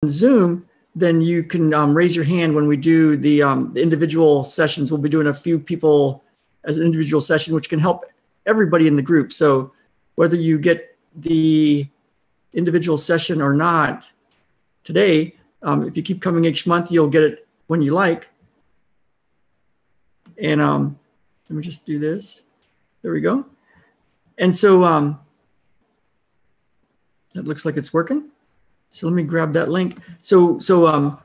Zoom, then you can raise your hand when we do the individual sessions. We'll be doing a few people as an individual session, which can help everybody in the group. So whether you get the individual session or not today, if you keep coming each month, you'll get it when you like. And let me just do this. There we go. And so that looks like it's working. So let me grab that link. So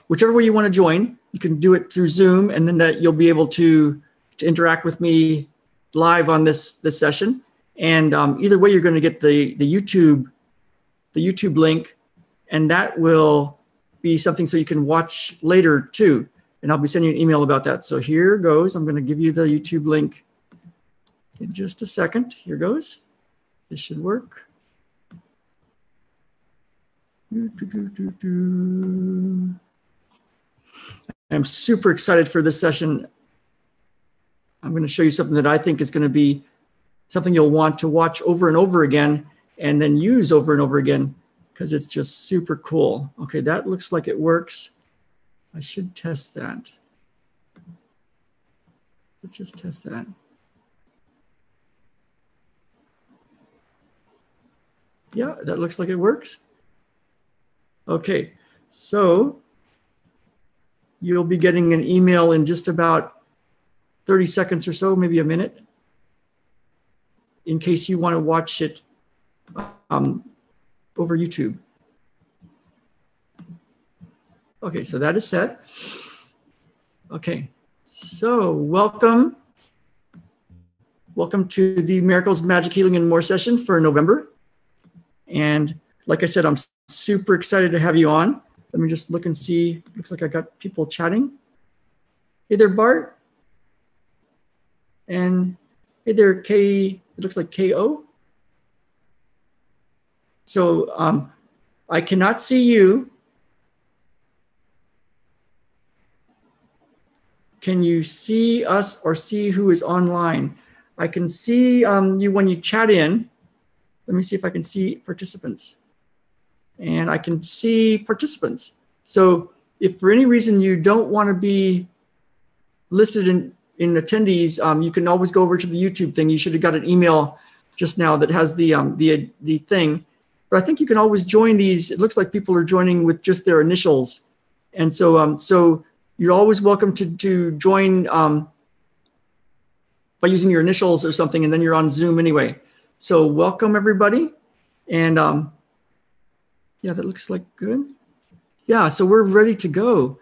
whichever way you want to join, you can do it through Zoom, and then that you'll be able to interact with me live on this session. And either way, you're going to get the YouTube link, and that will be something so you can watch later too. And I'll be sending you an email about that. So here goes. I'm going to give you the YouTube link in just a second. Here goes. This should work. I'm super excited for this session. I'm going to show you something that I think is going to be something you'll want to watch over and over again and then use over and over again because it's just super cool. Okay, that looks like it works. I should test that. Let's just test that. Yeah, that looks like it works. Okay, so you'll be getting an email in just about 30 seconds or so, maybe a minute, in case you want to watch it over YouTube. Okay, so that is set. Okay, so welcome to the Miracles, Magic, Healing, and More session for November. And like I said, I'm super excited to have you on. Let me just look and see. Looks like I got people chatting. Hey there, Bart. And hey there, K. It looks like KO. So I cannot see you. Can you see us or see who is online? I can see you when you chat in. Let me see if I can see participants. And I can see participants. So if for any reason you don't want to be listed in attendees, you can always go over to the YouTube thing. You should have got an email just now that has the thing. But I think you can always join these. It looks like people are joining with just their initials. And so so you're always welcome to join by using your initials or something, and then you're on Zoom anyway. So welcome everybody. And yeah, that looks like good. Yeah, so we're ready to go.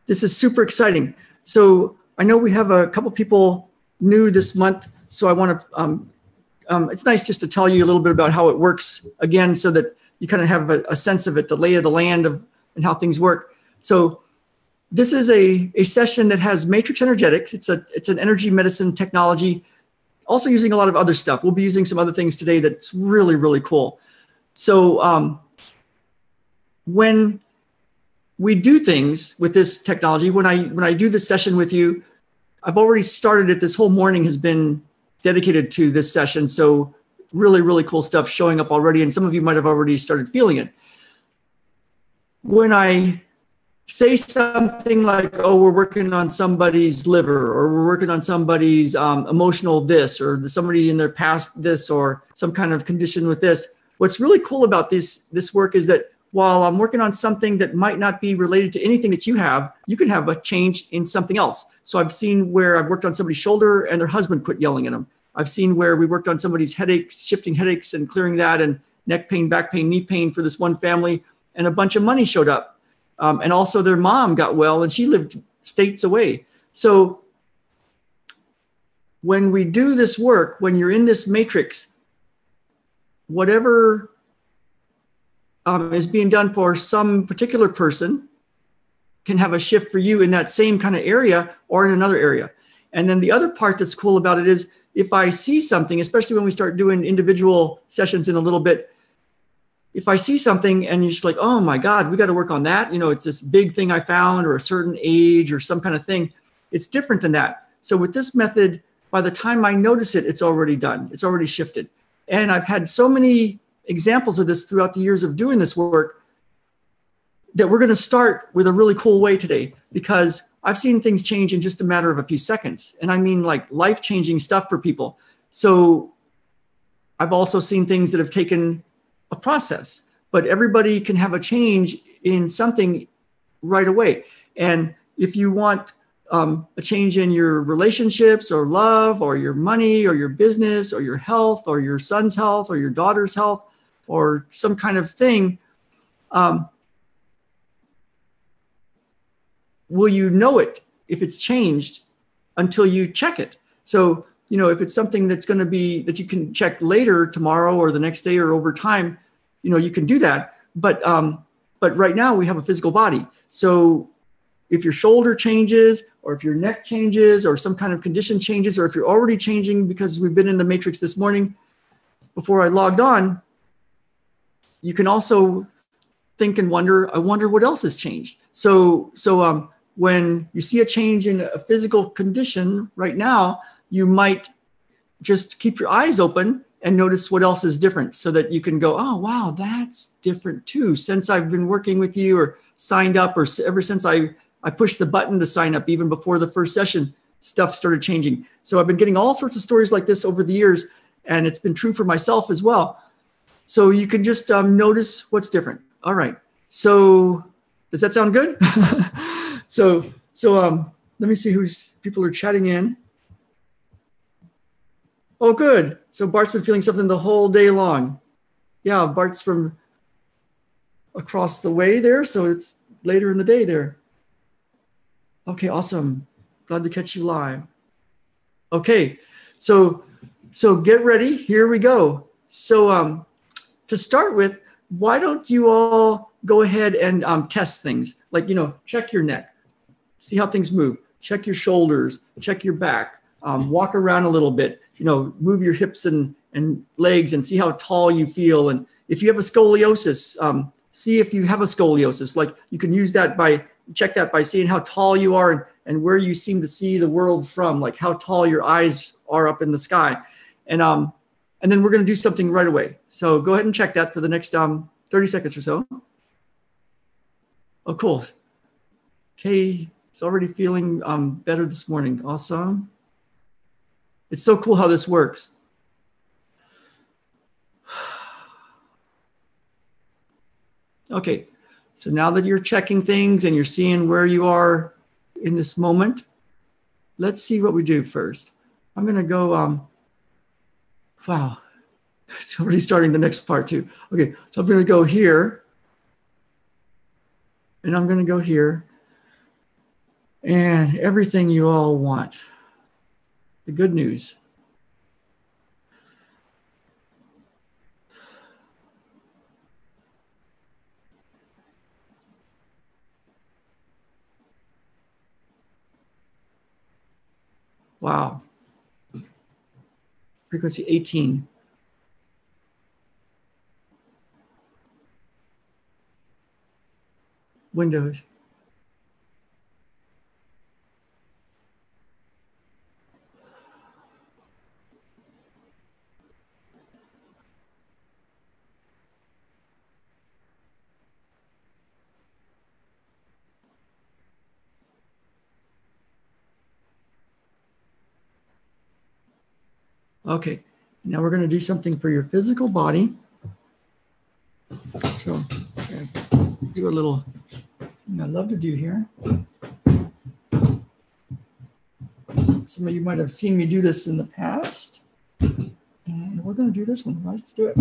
This is super exciting. So I know we have a couple people new this month. So I want to, it's nice just to tell you a little bit about how it works again, so that you kind of have a sense of it, the lay of the land and how things work. So this is a session that has matrix energetics. It's an energy medicine technology, also using a lot of other stuff. We'll be using some other things today that's really, really cool. So when we do things with this technology, when I do this session with you, I've already started it. This whole morning has been dedicated to this session. So really, really cool stuff showing up already. And some of you might have already started feeling it. When I say something like, oh, we're working on somebody's liver, or we're working on somebody's emotional this, or somebody in their past this, or some kind of condition with this. What's really cool about this work is that while I'm working on something that might not be related to anything that you can have a change in something else. So I've seen where I've worked on somebody's shoulder and their husband quit yelling at them. I've seen where we worked on somebody's headaches, shifting headaches and clearing that, and neck pain, back pain, knee pain for this one family, and a bunch of money showed up. And also their mom got well and she lived states away. So when we do this work, when you're in this matrix, whatever is being done for some particular person can have a shift for you in that same kind of area or in another area. And then the other part that's cool about it is if I see something, especially when we start doing individual sessions in a little bit, if I see something and you're just like, oh my God, we got to work on that. You know, it's this big thing I found, or a certain age or some kind of thing. It's different than that. So with this method, by the time I notice it, it's already done. It's already shifted. And I've had so many examples of this throughout the years of doing this work. that we're going to start with a really cool way today, because I've seen things change in just a matter of a few seconds. And I mean like life-changing stuff for people. So I've also seen things that have taken a process, but everybody can have a change in something right away. And if you want a change in your relationships or love or your money or your business or your health or your son's health or your daughter's health or some kind of thing, will you know it if it's changed until you check it? So, you know, if it's something that's going to be that you can check later, tomorrow or the next day or over time, you know, you can do that. But right now we have a physical body. So if your shoulder changes or if your neck changes or some kind of condition changes, or if you're already changing because we've been in the matrix this morning before I logged on, you can also think and wonder, I wonder what else has changed. So when you see a change in a physical condition right now, you might just keep your eyes open and notice what else is different, so that you can go, oh, wow, that's different too. Since I've been working with you or signed up, or ever since I pushed the button to sign up, even before the first session, stuff started changing. So I've been getting all sorts of stories like this over the years, and it's been true for myself as well. So you can just notice what's different. All right. So does that sound good? So let me see who's people are chatting in. Oh, good. So Bart's been feeling something the whole day long. Yeah, Bart's from across the way there, so it's later in the day there. Okay, awesome. Glad to catch you live. Okay, so get ready. Here we go. So to start with, why don't you all go ahead and test things? Like, you know, check your neck, see how things move. Check your shoulders, check your back, walk around a little bit, you know, move your hips and legs and see how tall you feel. And if you have a scoliosis, see if you have a scoliosis. Like, you can use that check that by seeing how tall you are and where you seem to see the world from, like how tall your eyes are up in the sky. And then we're going to do something right away. So go ahead and check that for the next 30 seconds or so. Oh, cool. Okay, it's already feeling better this morning. Awesome. It's so cool how this works. Okay, so now that you're checking things and you're seeing where you are in this moment, let's see what we do first. I'm going to go, wow, it's already starting the next part too. Okay, so I'm going to go here, and I'm going to go here, and everything you all want. The good news. Wow. Frequency 18. Windows. Okay, now we're going to do something for your physical body. So do a little thing I love to do here. Some of you might have seen me do this in the past. And we're going to do this one. Let's do it.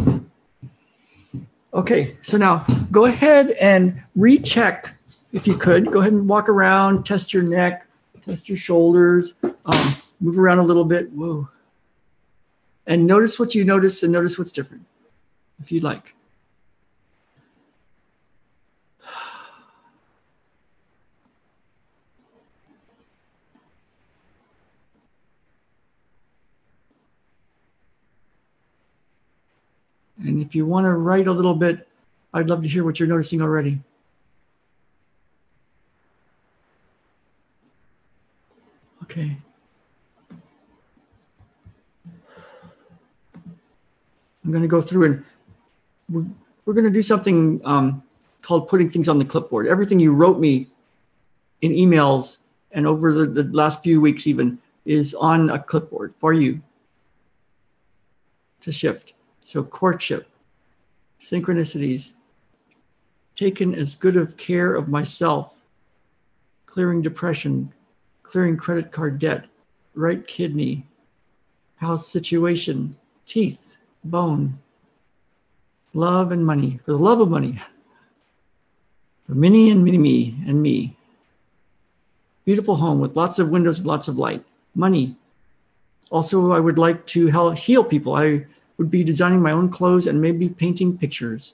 Okay, so now go ahead and recheck, if you could. Go ahead and walk around, test your neck, test your shoulders, move around a little bit. Whoa. And notice what you notice and notice what's different, if you'd like. And if you want to write a little bit, I'd love to hear what you're noticing already. Okay. I'm going to go through and we're going to do something called putting things on the clipboard. Everything you wrote me in emails and over the last few weeks even is on a clipboard for you to shift. So courtship, synchronicities, taken as good of care of myself, clearing depression, clearing credit card debt, right kidney, house situation, teeth, bone, love and money, for the love of money, for Minnie and me and me. Beautiful home with lots of windows and lots of light, money. Also, I would like to heal people. I would be designing my own clothes and maybe painting pictures.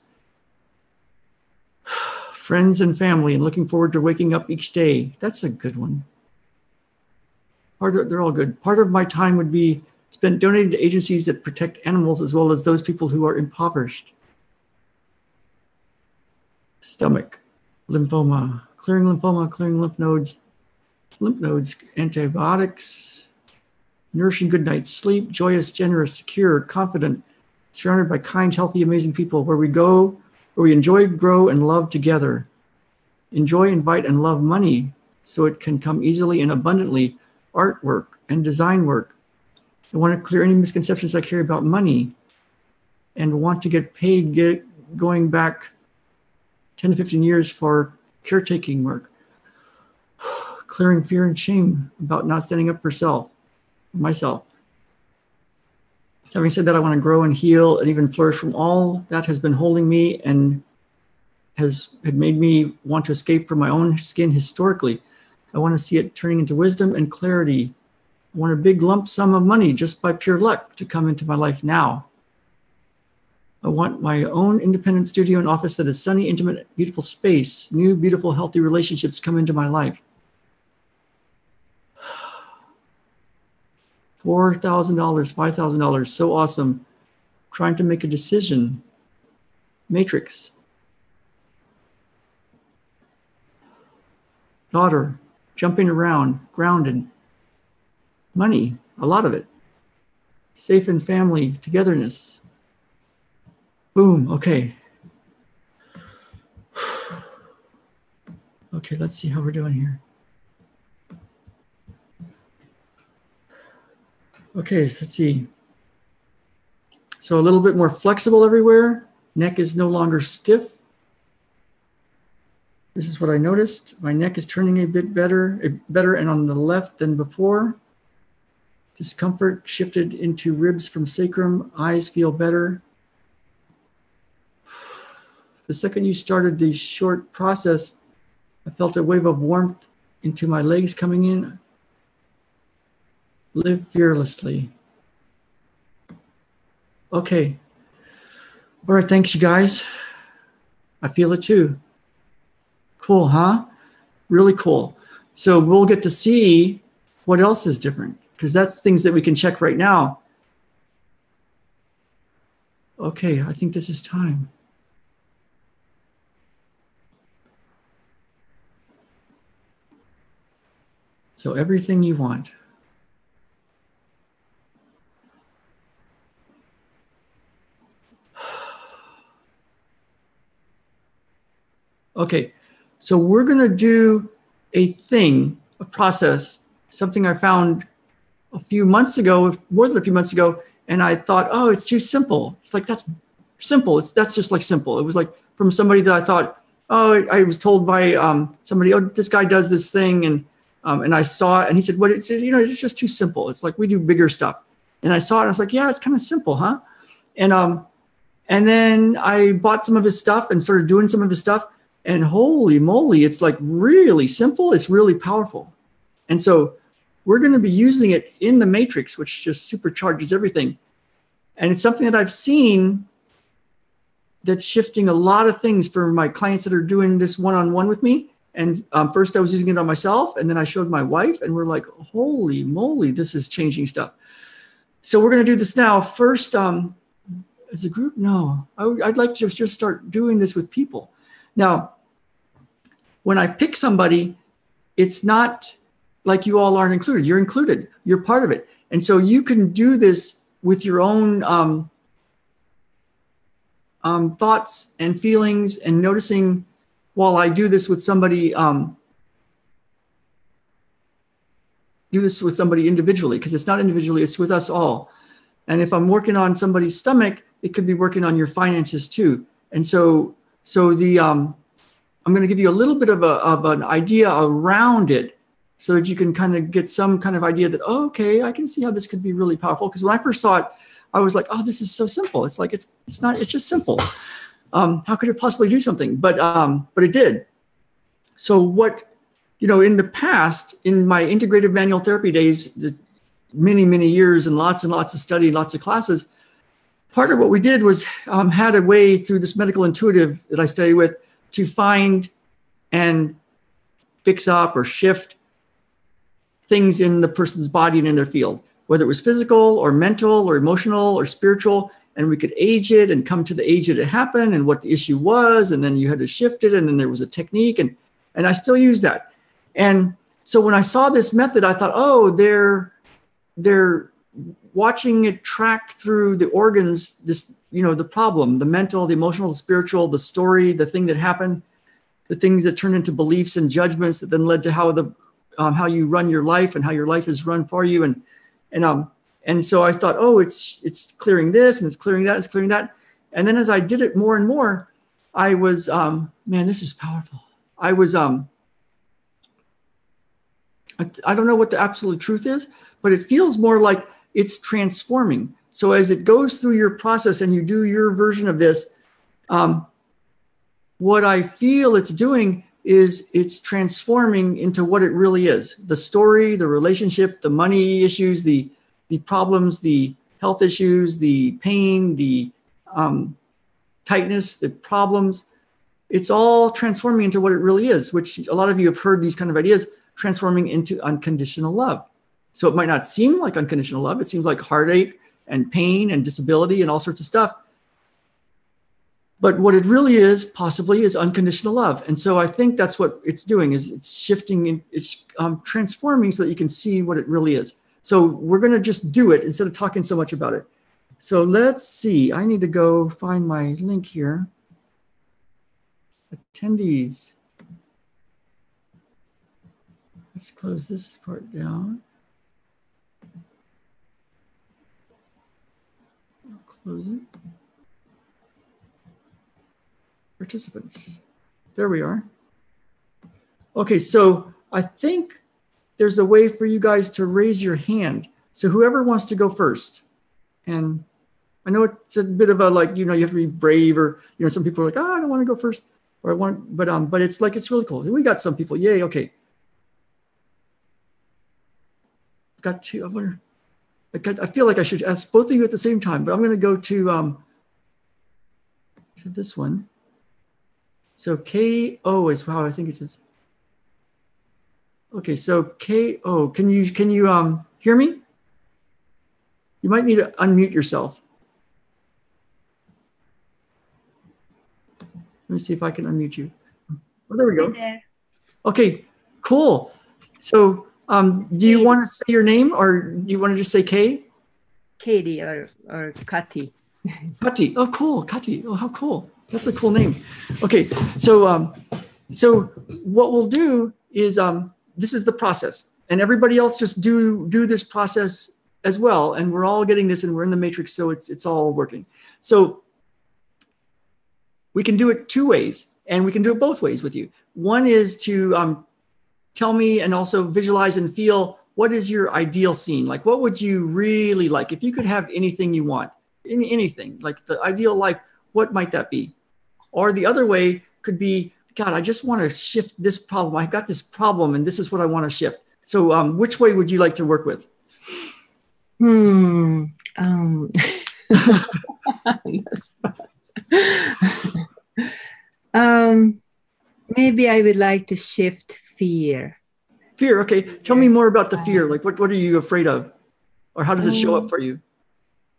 Friends and family, and looking forward to waking up each day. That's a good one. They're all good. Part of my time would be spent donating to agencies that protect animals as well as those people who are impoverished. Stomach, lymphoma, clearing lymph nodes, antibiotics, nourishing good night's sleep, joyous, generous, secure, confident, surrounded by kind, healthy, amazing people, where we enjoy, grow, and love together. Enjoy, invite, and love money so it can come easily and abundantly. Artwork and design work. I want to clear any misconceptions I carry about money and want to get paid going back 10 to 15 years for caretaking work. Clearing fear and shame about not standing up for myself. Having said that, I want to grow and heal and even flourish from all that has been holding me and had made me want to escape from my own skin historically. I want to see it turning into wisdom and clarity. I want a big lump sum of money just by pure luck to come into my life now. I want my own independent studio and office that is sunny, intimate, beautiful space. New, beautiful, healthy relationships come into my life. $4,000, $5,000, so awesome. Trying to make a decision. Matrix. Daughter, jumping around, grounded. Money, a lot of it. Safe and family, togetherness. Boom, okay. Okay, let's see how we're doing here. Okay, so let's see. So a little bit more flexible everywhere. Neck is no longer stiff. This is what I noticed. My neck is turning a bit better and on the left than before. Discomfort shifted into ribs from sacrum. Eyes feel better. The second you started the short process, I felt a wave of warmth into my legs coming in. Live fearlessly. Okay. All right, thanks you guys. I feel it too. Cool, huh? Really cool. So we'll get to see what else is different, because that's things that we can check right now. Okay, I think this is time. So everything you want. Okay, so we're going to do a process, something I found a few months ago, more than a few months ago, and I thought, oh, it's too simple. It's like, that's simple. That's just like simple. It was like from somebody that I thought, oh, I was told by somebody, oh, this guy does this thing, and I saw it, and he said, what? It's, you know, it's just too simple. It's like, we do bigger stuff. And I saw it, and I was like, yeah, it's kind of simple, huh? And then I bought some of his stuff and started doing some of his stuff. And holy moly, it's like really simple. It's really powerful. And so we're going to be using it in the matrix, which just supercharges everything. And it's something that I've seen that's shifting a lot of things for my clients that are doing this one-on-one with me. And first I was using it on myself, and then I showed my wife, and we're like, holy moly, this is changing stuff. So we're going to do this now. First, as a group, no, I'd like to just start doing this with people. Now, when I pick somebody, it's not like you all aren't included. You're included. You're part of it. And so you can do this with your own thoughts and feelings and noticing while I do this with somebody, individually, because it's not individually, it's with us all. And if I'm working on somebody's stomach, it could be working on your finances too. And so I'm going to give you a little bit of an idea around it so that you can kind of get some kind of idea that, oh, okay, I can see how this could be really powerful. Because when I first saw it, I was like, oh, this is so simple. It's like, it's not, it's just simple. How could it possibly do something? But it did. So what, in the past, in my integrative manual therapy days, many, many years and lots of study, lots of classes, part of what we did was had a way through this medical intuitive that I study with to find and fix up or shift things in the person's body and in their field, whether it was physical or mental or emotional or spiritual. And we could age it and come to the age that it happened and what the issue was. And then you had to shift it. And then there was a technique. And I still use that. And so when I saw this method, I thought, oh, they're watching it track through the organs, this, the problem, the mental, the emotional, the spiritual, the story, the thing that happened, the things that turned into beliefs and judgments that then led to how you run your life and how your life is run for you. And so I thought, oh, it's clearing this and it's clearing that, it's clearing that. And then as I did it more and more, I was, man, this is powerful. I was, I don't know what the absolute truth is, but it feels more like it's transforming. So as it goes through your process and you do your version of this, what I feel it's doing is it's transforming into what it really is. The story, the relationship, the money issues, the problems, the health issues, the pain, the tightness, the problems. It's all transforming into what it really is, which a lot of you have heard these kind of ideas, transforming into unconditional love. So it might not seem like unconditional love. It seems like heartache and pain and disability and all sorts of stuff. But what it really is, possibly, is unconditional love. And so I think that's what it's doing, is it's shifting, it's transforming so that you can see what it really is. So we're going to just do it instead of talking so much about it. So let's see. I need to go find my link here. Attendees. Let's close this part down. I'll close it. Participants. There we are. Okay, so I think there's a way for you guys to raise your hand. So whoever wants to go first. And I know it's a bit of a, like, you have to be brave, or, some people are like, oh, I don't want to go first, or I want, but it's like, it's really cool. We got some people. Yay. Okay. Got two. I feel like I should ask both of you at the same time, but I'm going to go to this one. So KO is how I think it says. Okay, so KO, can you hear me? You might need to unmute yourself. Let me see if I can unmute you. Oh, there we go. There. Okay, cool. So do you want to say your name, or do you want to just say Kay? Katie or Kati. Kati. Oh, cool. Kati. Oh, how cool. That's a cool name. Okay, so so what we'll do is this is the process, and everybody else just do this process as well, and we're all getting this, and we're in the matrix, so it's all working. So we can do it two ways, and we can do it both ways with you. One is to tell me and also visualize and feel, what is your ideal scene? Like, what would you really like if you could have anything you want, anything, like the ideal life? What might that be? Or the other way could be, God, I just want to shift this problem. I've got this problem and this is what I want to shift. So which way would you like to work with? Maybe I would like to shift fear. Fear, okay. Tell me more about the fear. Like, what are you afraid of? Or how does it show up for you?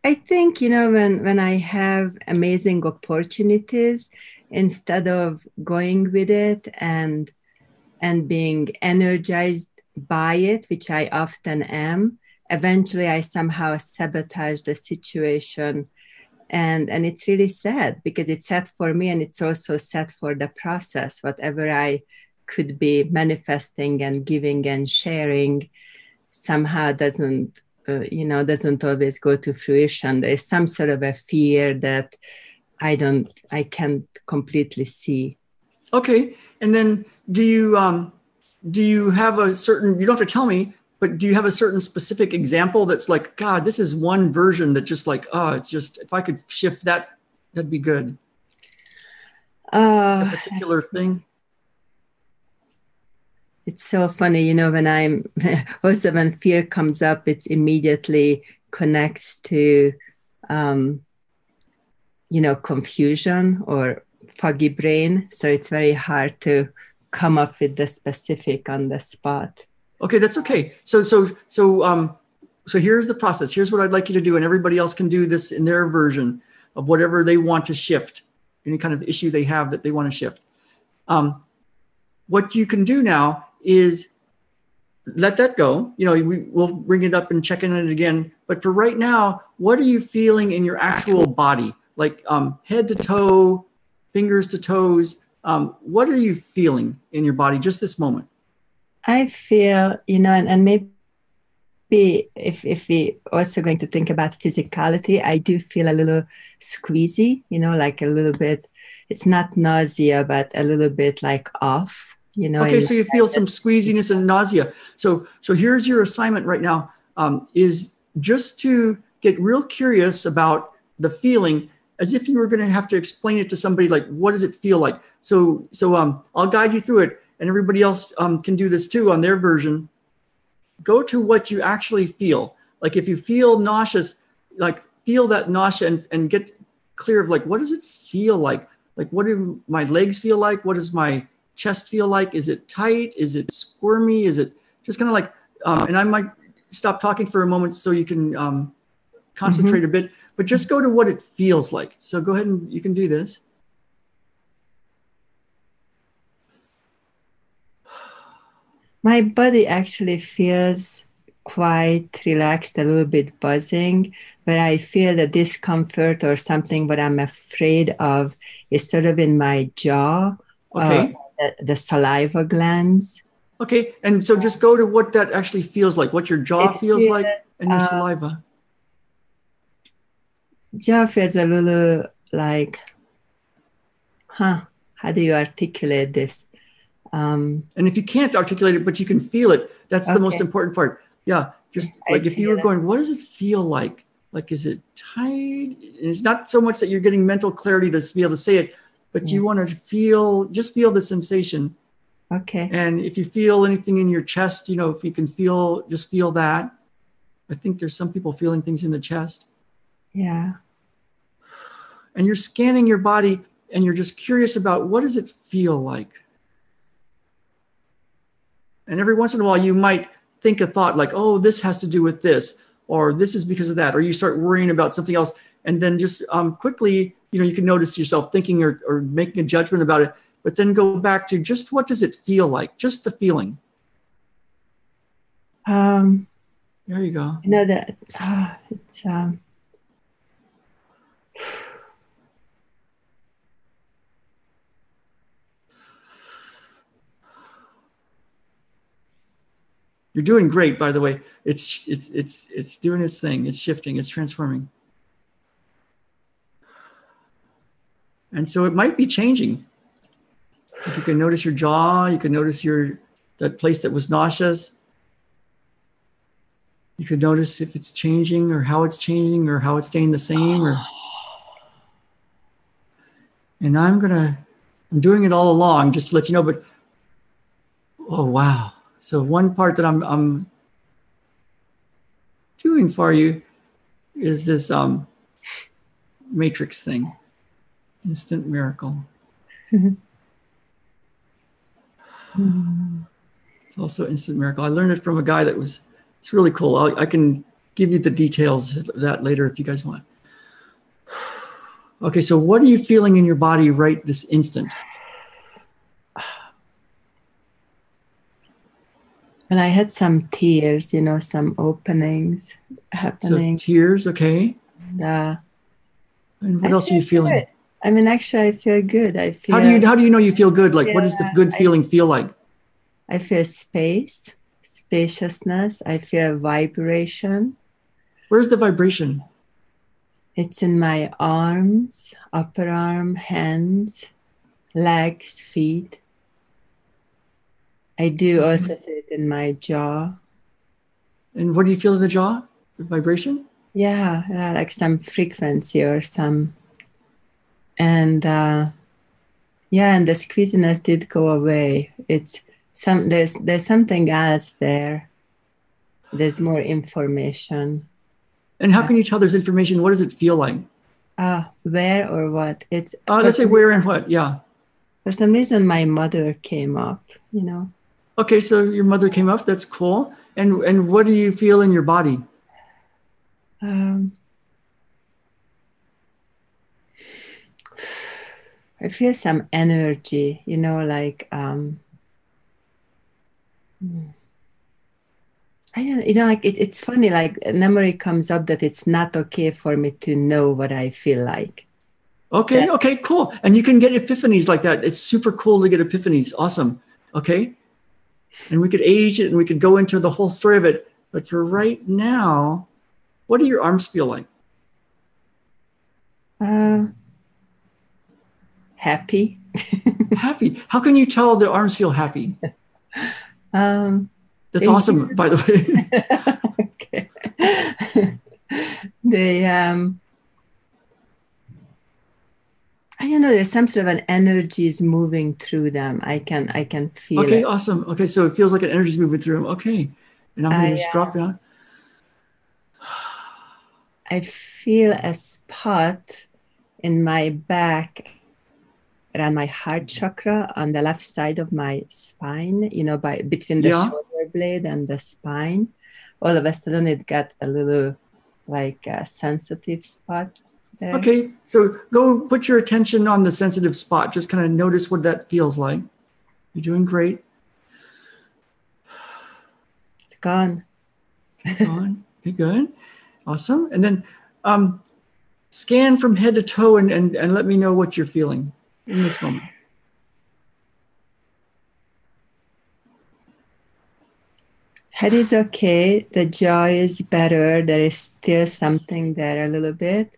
I think, when I have amazing opportunities, instead of going with it and being energized by it, which I often am, eventually I somehow sabotage the situation And it's really sad because it's sad for me, and it's also sad for the process. Whatever I could be manifesting and giving and sharing somehow doesn't doesn't always go to fruition. There's some sort of a fear that I can't completely see. Okay. And then do you have a certain, you don't have to tell me, but do you have a certain specific example that's like, God, this is one version that just like, oh, it's just, if I could shift that, that'd be good. A particular thing. It's so funny, when I'm also when fear comes up, it's immediately connects to, confusion or foggy brain. So it's very hard to come up with the specific on the spot. Okay, that's okay. So here's the process. Here's what I'd like you to do, and everybody else can do this in their version of whatever they want to shift, any kind of issue they have that they want to shift. What you can do now is let that go. We'll bring it up and check in on it again. But for right now, what are you feeling in your actual body? Like head to toe, fingers to toes. What are you feeling in your body just this moment? I feel, and maybe if we also going to think about physicality, I do feel a little squeezy, like a little bit, it's not nausea, but a little bit like off. Okay, so you feel some squeeziness and nausea. So here's your assignment right now, is just to get real curious about the feeling, as if you were going to have to explain it to somebody, like, what does it feel like? So I'll guide you through it, and everybody else can do this too on their version. Go to what you actually feel. Like if you feel nauseous, like feel that nausea and get clear of like, what does it feel like? Like, what do my legs feel like? What does my chest feel like? Is it tight? Is it squirmy? Is it just kind of like, and I might stop talking for a moment so you can concentrate a bit, but just go to what it feels like. So go ahead and you can do this. My body actually feels quite relaxed, a little bit buzzing, but I feel the discomfort or something what I'm afraid of is sort of in my jaw. Okay. The saliva glands. Okay, and so just go to what that actually feels like, what your jaw feels like, and your saliva. Jaw feels a little like, how do you articulate this? And if you can't articulate it, but you can feel it, that's the most important part. Yeah, just like if you were going, what does it feel like? Like, is it tight? It's not so much that you're getting mental clarity to be able to say it, but you want to just feel the sensation. Okay. And if you feel anything in your chest, if you can just feel that. I think there's some people feeling things in the chest. Yeah. And you're scanning your body and you're just curious about what does it feel like? And every once in a while, you might think a thought like, oh, this has to do with this, or this is because of that, or you start worrying about something else. And then just quickly, you can notice yourself thinking or making a judgment about it, but then go back to just what does it feel like? Just the feeling. There you go. That it's You're doing great, by the way. It's doing its thing. It's shifting. It's transforming. And so it might be changing. If you can notice your jaw, you can notice that place that was nauseous. You could notice if it's changing or how it's changing or how it's staying the same. And I'm doing it all along just to let you know, but oh, wow. So one part that I'm doing for you is this matrix thing, instant miracle. It's also instant miracle. I learned it from a guy it's really cool. I can give you the details of that later if you guys want. Okay, so what are you feeling in your body right this instant? And I had some tears, some openings happening. So tears, okay. And what I else are feel you feeling? good. I mean, actually, I feel good. I feel. How do you know you feel good? Like, what does the good feeling feel like? I feel space, spaciousness. I feel vibration. Where's the vibration? It's in my arms, upper arm, hands, legs, feet. I do also feel it in my jaw. And what do you feel in the jaw? The vibration? Yeah, like some frequency or some. And yeah, and the squeeziness did go away. It's some there's something else there. There's more information. And how can you tell there's information? What does it feel like? Where or what? It's Let's say where and what. Yeah. for some reason my mother came up, Okay, so your mother came up. That's cool. And what do you feel in your body? Um, I feel some energy, like I don't, like it's funny, like a memory comes up that it's not okay for me to know what I feel like. Okay, okay, cool. And you can get epiphanies like that. It's super cool to get epiphanies. Awesome. Okay. And we could age it and we could go into the whole story of it. But for right now, what do your arms feel like? Happy. Happy. How can you tell the arms feel happy? That's awesome, by the way. Okay. They I don't know, there's some sort of an energy is moving through them. I can feel it. Okay, awesome. Okay, so it feels like an energy is moving through them. Okay. And I'm going to just drop down. I feel a spot in my back around my heart chakra on the left side of my spine, between the shoulder blade and the spine. All of a sudden it got a little like a sensitive spot there. Okay, so go put your attention on the sensitive spot. Just kind of notice what that feels like. You're doing great. It's gone. Gone. Okay, good. Awesome. And then scan from head to toe and let me know what you're feeling in this moment. Head is okay. The jaw is better. There is still something there a little bit.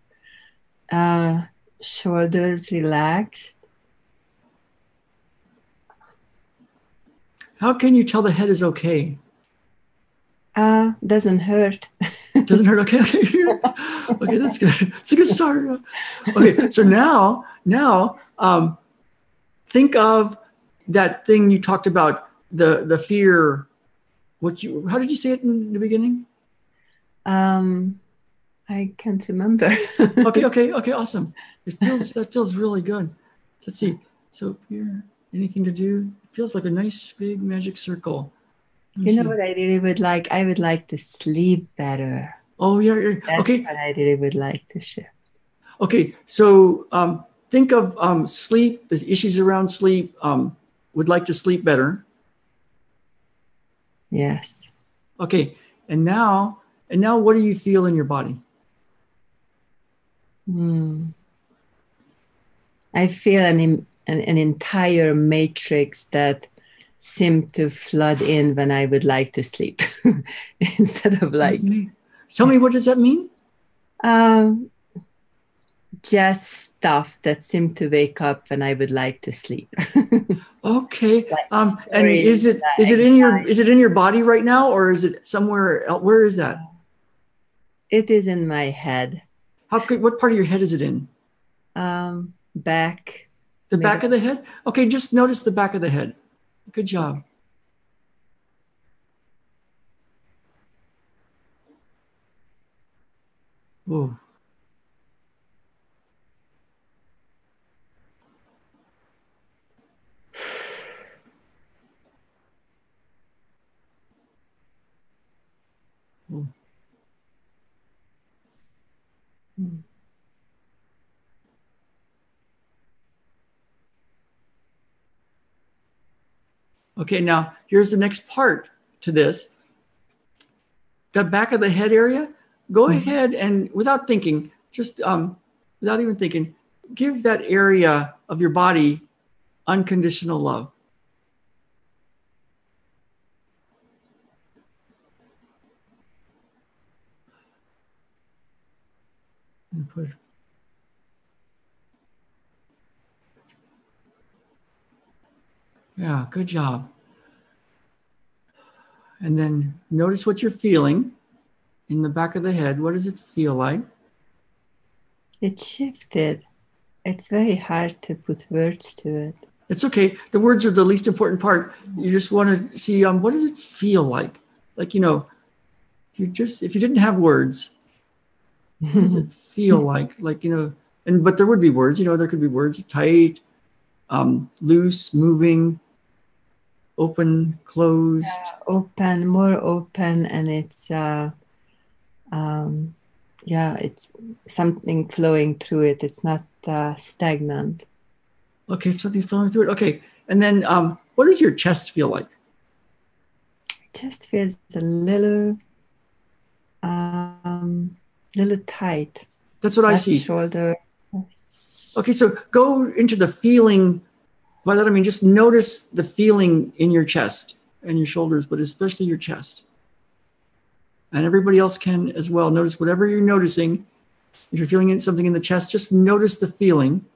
Shoulders relaxed. How can you tell the head is okay? Doesn't hurt. Doesn't hurt. Okay. Okay, that's good. It's a good start. Okay, so now think of that thing you talked about, the fear. How did you say it in the beginning? I can't remember. Okay, awesome. That feels really good. Let's see. So fear, anything to do? It feels like a nice big magic circle. You know what I really would like? I would like to sleep better. Oh yeah. Okay. That's what I really would like to shift. Okay, so think of sleep, the issues around sleep, would like to sleep better. Yes. Okay, and now what do you feel in your body? I feel an entire matrix that seemed to flood in when I would like to sleep instead of like. Tell me, what does that mean? Just stuff that seemed to wake up when I would like to sleep. Okay. And is it in your body right now, or is it somewhere else? Where is that? It is in my head. What part of your head is it in? Back. The back of the head? Okay, just notice the back of the head. Good job. Whoa. Okay, now here's the next part to this. That back of the head area, go ahead and without thinking, just without even thinking, give that area of your body unconditional love. And put Yeah, good job. And then notice what you're feeling in the back of the head. What does it feel like? It shifted. It's very hard to put words to it. It's okay. The words are the least important part. You just want to see what does it feel like? Like, if you didn't have words, what does it feel like? Like, but there would be words, there could be words: tight, loose, moving, open, closed. Open, more open, and it's it's something flowing through it. It's not stagnant. Okay, something's flowing through it. Okay, and then what does your chest feel like? Chest feels a little tight. That's what I see. Shoulder. Okay, so go into the feeling. By that I mean just notice the feeling in your chest and your shoulders, but especially your chest. And everybody else can as well. Notice whatever you're noticing. If you're feeling something in the chest, just notice the feeling.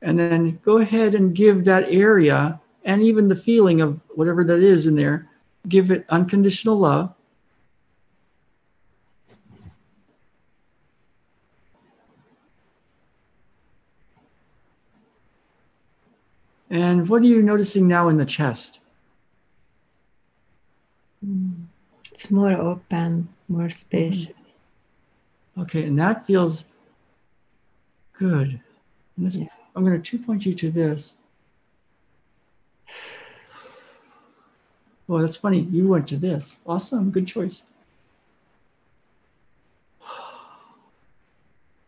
And then go ahead and give that area and even the feeling of whatever that is in there, give it unconditional love. And what are you noticing now in the chest? It's more open, more spacious. Okay, and that feels good. And this, I'm going to 2-point you to this. Oh, that's funny. You went to this. Awesome. Good choice.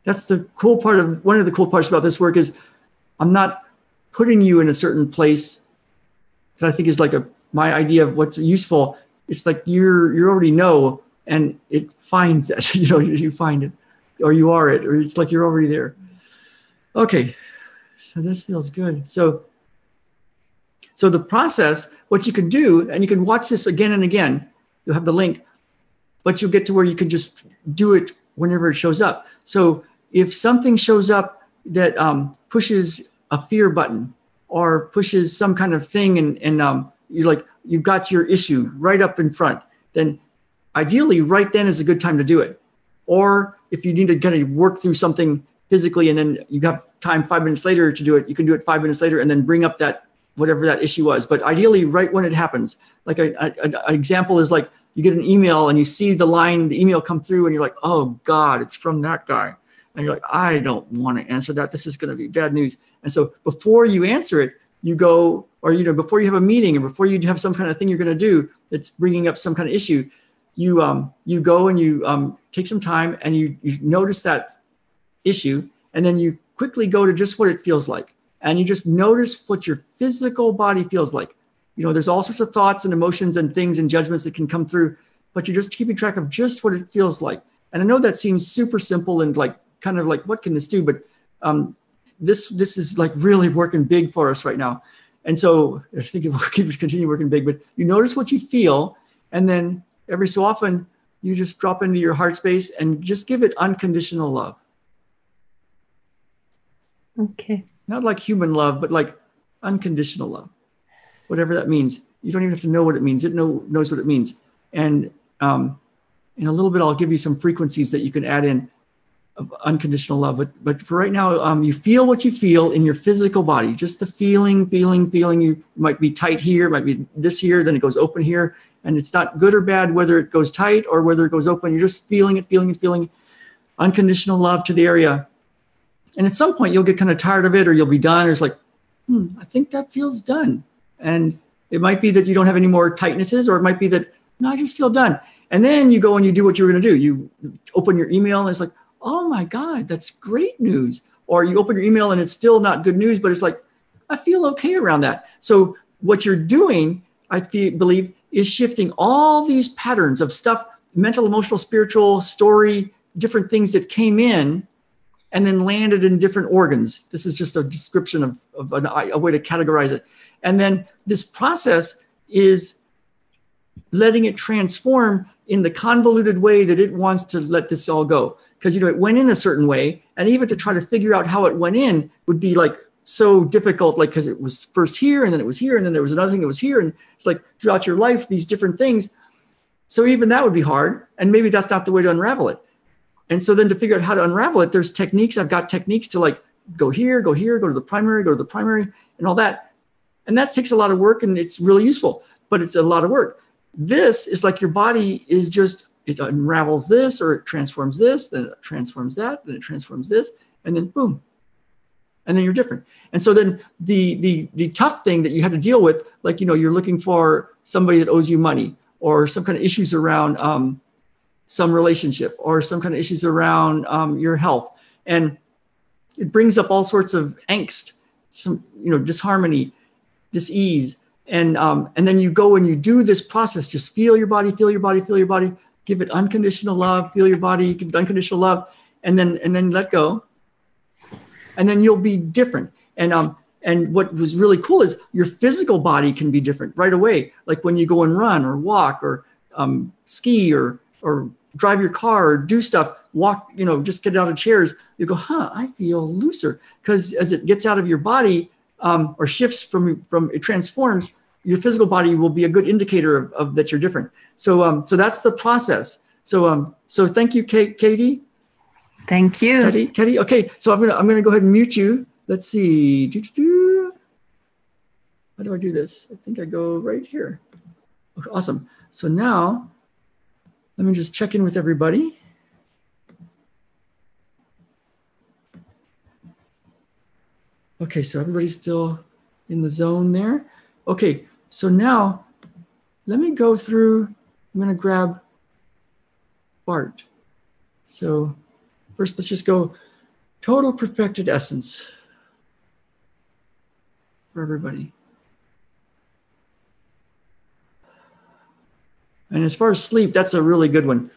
That's the cool part of, one of the cool parts about this work is I'm not putting you in a certain place that I think is like my idea of what's useful. It's like you already know, and it finds that, you find it, or you are it, or it's like you're already there. Okay, so this feels good. So the process, what you can do, and you can watch this again and again, you'll have the link, but you'll get to where you can just do it whenever it shows up. So if something shows up that pushes a fear button or pushes some kind of thing, and you've got your issue right up in front, then ideally right then is a good time to do it. Or if you need to kind of work through something physically and then you have time 5 minutes later to do it, you can do it 5 minutes later and then bring up that whatever that issue was. But ideally right when it happens. Like an example is like you get an email and you see the email come through and you're like, oh God, it's from that guy. And you're like, I don't want to answer that. This is going to be bad news. And so before you answer it, you go, or, before you have a meeting or before you have some kind of thing you're going to do that's bringing up some kind of issue, you go and you take some time and you notice that issue, and then you quickly go to just what it feels like. And you just notice what your physical body feels like. There's all sorts of thoughts and emotions and things and judgments that can come through, but you're just keeping track of just what it feels like. And I know that seems super simple and kind of like, what can this do? But this is like really working big for us right now. And so I think it will continue working big, but you notice what you feel. And then every so often you just drop into your heart space and just give it unconditional love. Okay. Not like human love, but like unconditional love, whatever that means. You don't even have to know what it means. It knows what it means. And in a little bit, I'll give you some frequencies that you can add in of unconditional love. But for right now, you feel what you feel in your physical body, just the feeling. You might be tight here, might be this here, then it goes open here. And it's not good or bad whether it goes tight or whether it goes open. You're just feeling unconditional love to the area. And at some point, you'll get kind of tired of it, or you'll be done, or it's like, I think that feels done. And it might be that you don't have any more tightnesses, or it might be that, no, I just feel done. And then you go and you do what you were going to do. You open your email and it's like, oh my God, that's great news. Or you open your email and it's still not good news, but it's like, I feel okay around that. So what you're doing, I believe, is shifting all these patterns of stuff, mental, emotional, spiritual, story, different things that came in and then landed in different organs. This is just a description of a way to categorize it. And then this process is letting it transform in the convoluted way that it wants to let this all go. Because, it went in a certain way, and even to try to figure out how it went in would be like so difficult, like, because it was first here, and then it was here, and then there was another thing that was here. And it's like throughout your life, these different things. So even that would be hard. And maybe that's not the way to unravel it. And so then to figure out how to unravel it, there's techniques. I've got techniques to like go here, go to the primary, and all that. And that takes a lot of work, and it's really useful, but it's a lot of work. This is like your body is just, it unravels this, or it transforms this, then it transforms that, then it transforms this, and then boom. And then you're different. And so then the tough thing that you had to deal with, like, you're looking for somebody that owes you money, or some kind of issues around some relationship, or some kind of issues around your health. And it brings up all sorts of angst, some, disharmony, dis-ease. And then you go and you do this process, just feel your body, give it unconditional love, feel your body, give it unconditional love, and then let go. And then you'll be different. And what was really cool is your physical body can be different right away. Like when you go and run or walk or ski or drive your car or do stuff, walk, just get out of chairs, you go, I feel looser. Because as it gets out of your body or shifts from it transforms, your physical body will be a good indicator of that you're different. So that's the process. So thank you, Katie. Thank you. Katie. Okay, so I'm gonna go ahead and mute you. Let's see. How do I do this? I think I go right here. Okay, awesome. So now let me just check in with everybody. Okay, so everybody's still in the zone there. Okay, so now let me go through. I'm gonna grab Bart. So first, let's just go total perfected essence for everybody. And as far as sleep, that's a really good one.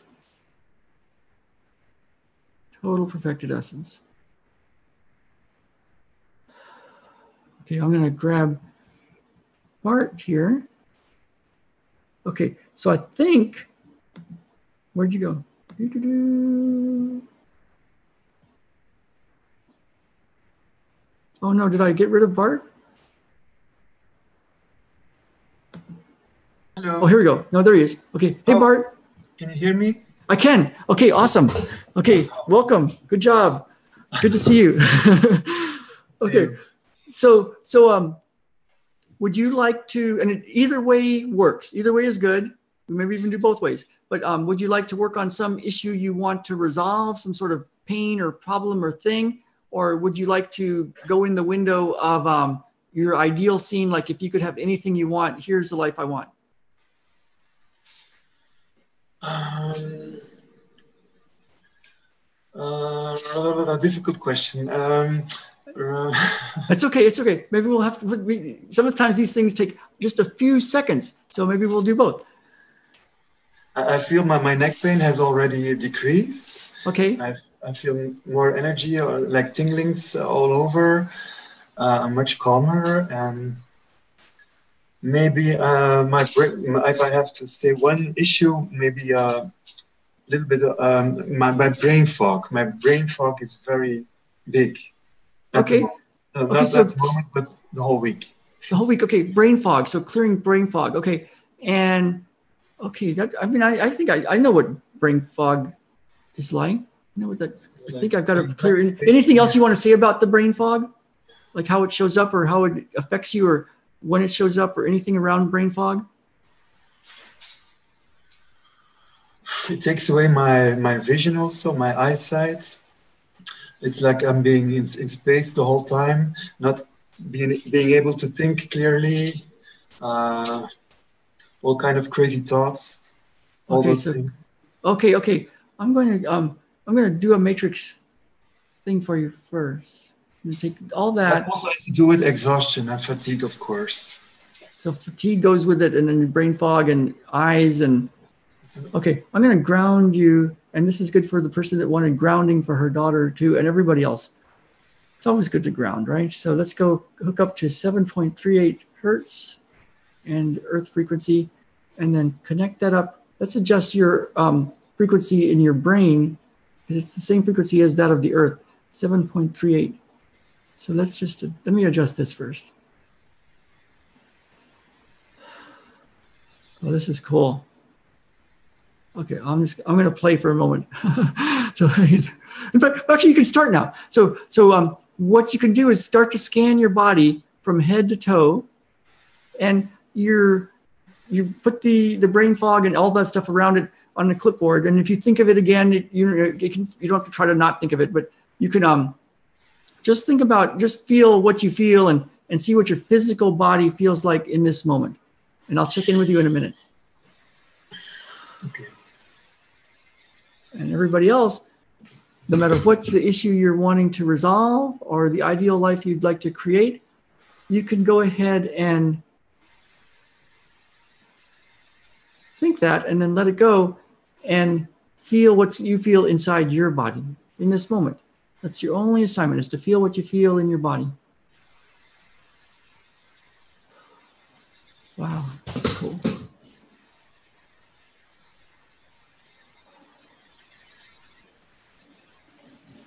Total perfected essence. Okay, I'm going to grab Bart here. Okay, so I think, where'd you go? Oh no, did I get rid of Bart? Hello. Oh, here we go. No, there he is. Okay. Hey, Bart. Can you hear me? I can. Okay, awesome. Okay, welcome. Good job. Good to see you. Okay. So would you like to, and either way works. Either way is good. Maybe even do both ways. But would you like to work on some issue you want to resolve, some sort of pain or problem or thing? Or would you like to go in the window of your ideal scene, like if you could have anything you want, here's the life I want? A difficult question. It's okay. It's okay. Maybe we'll have to. Sometimes these things take just a few seconds, so maybe we'll do both. I feel my neck pain has already decreased. Okay. I feel more energy, or like tinglings all over. I'm much calmer, and maybe my brain. If I have to say one issue, maybe a little bit. My brain fog. My brain fog is very big. Okay. Not at the moment, but the whole week. The whole week. Okay. Brain fog. So clearing brain fog. Okay. And okay. That, I mean, I think I know what brain fog is like. You know what that? I think I've got to clear. Anything else you want to say about the brain fog? Like how it shows up, or how it affects you, or when it shows up, or anything around brain fog? It takes away my vision, also my eyesight. It's like I'm being in space the whole time, not being able to think clearly. All kind of crazy thoughts. All those things. Okay. I'm going to do a matrix thing for you first. I'm going to take all that. That also has to do with exhaustion and fatigue, of course. So fatigue goes with it, and then brain fog and eyes and Okay, I'm going to ground you, and this is good for the person that wanted grounding for her daughter too, and everybody else. It's always good to ground, right? So let's go hook up to 7.38 hertz and earth frequency, and then connect that up. Let's adjust your frequency in your brain, because it's the same frequency as that of the earth, 7.38. So let's just, let me adjust this first. Oh, this is cool. Okay, I'm going to play for a moment. So, in fact, actually, you can start now. So what you can do is start to scan your body from head to toe, and you put the brain fog and all that stuff around it on the clipboard. And if you think of it again, you don't have to try to not think of it, but you can just think about, just feel what you feel and see what your physical body feels like in this moment. And I'll check in with you in a minute. Okay. And everybody else, no matter what the issue you're wanting to resolve or the ideal life you'd like to create, you can go ahead and think that and then let it go and feel what you feel inside your body in this moment. That's your only assignment, is to feel what you feel in your body. Wow, this is cool.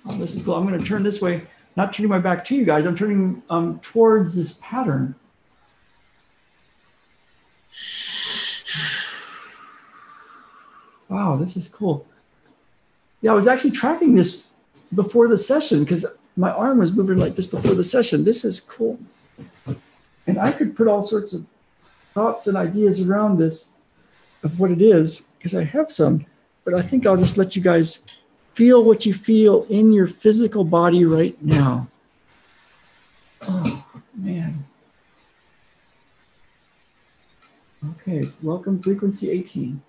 Oh, this is cool. I'm going to turn this way, not turning my back to you guys. I'm turning towards this pattern. Wow, this is cool. Yeah, I was actually tracking this before the session because my arm was moving like this before the session. This is cool. And I could put all sorts of thoughts and ideas around this of what it is, because I have some, but I think I'll just let you guys feel what you feel in your physical body right now. Oh, man. Okay, welcome frequency 18.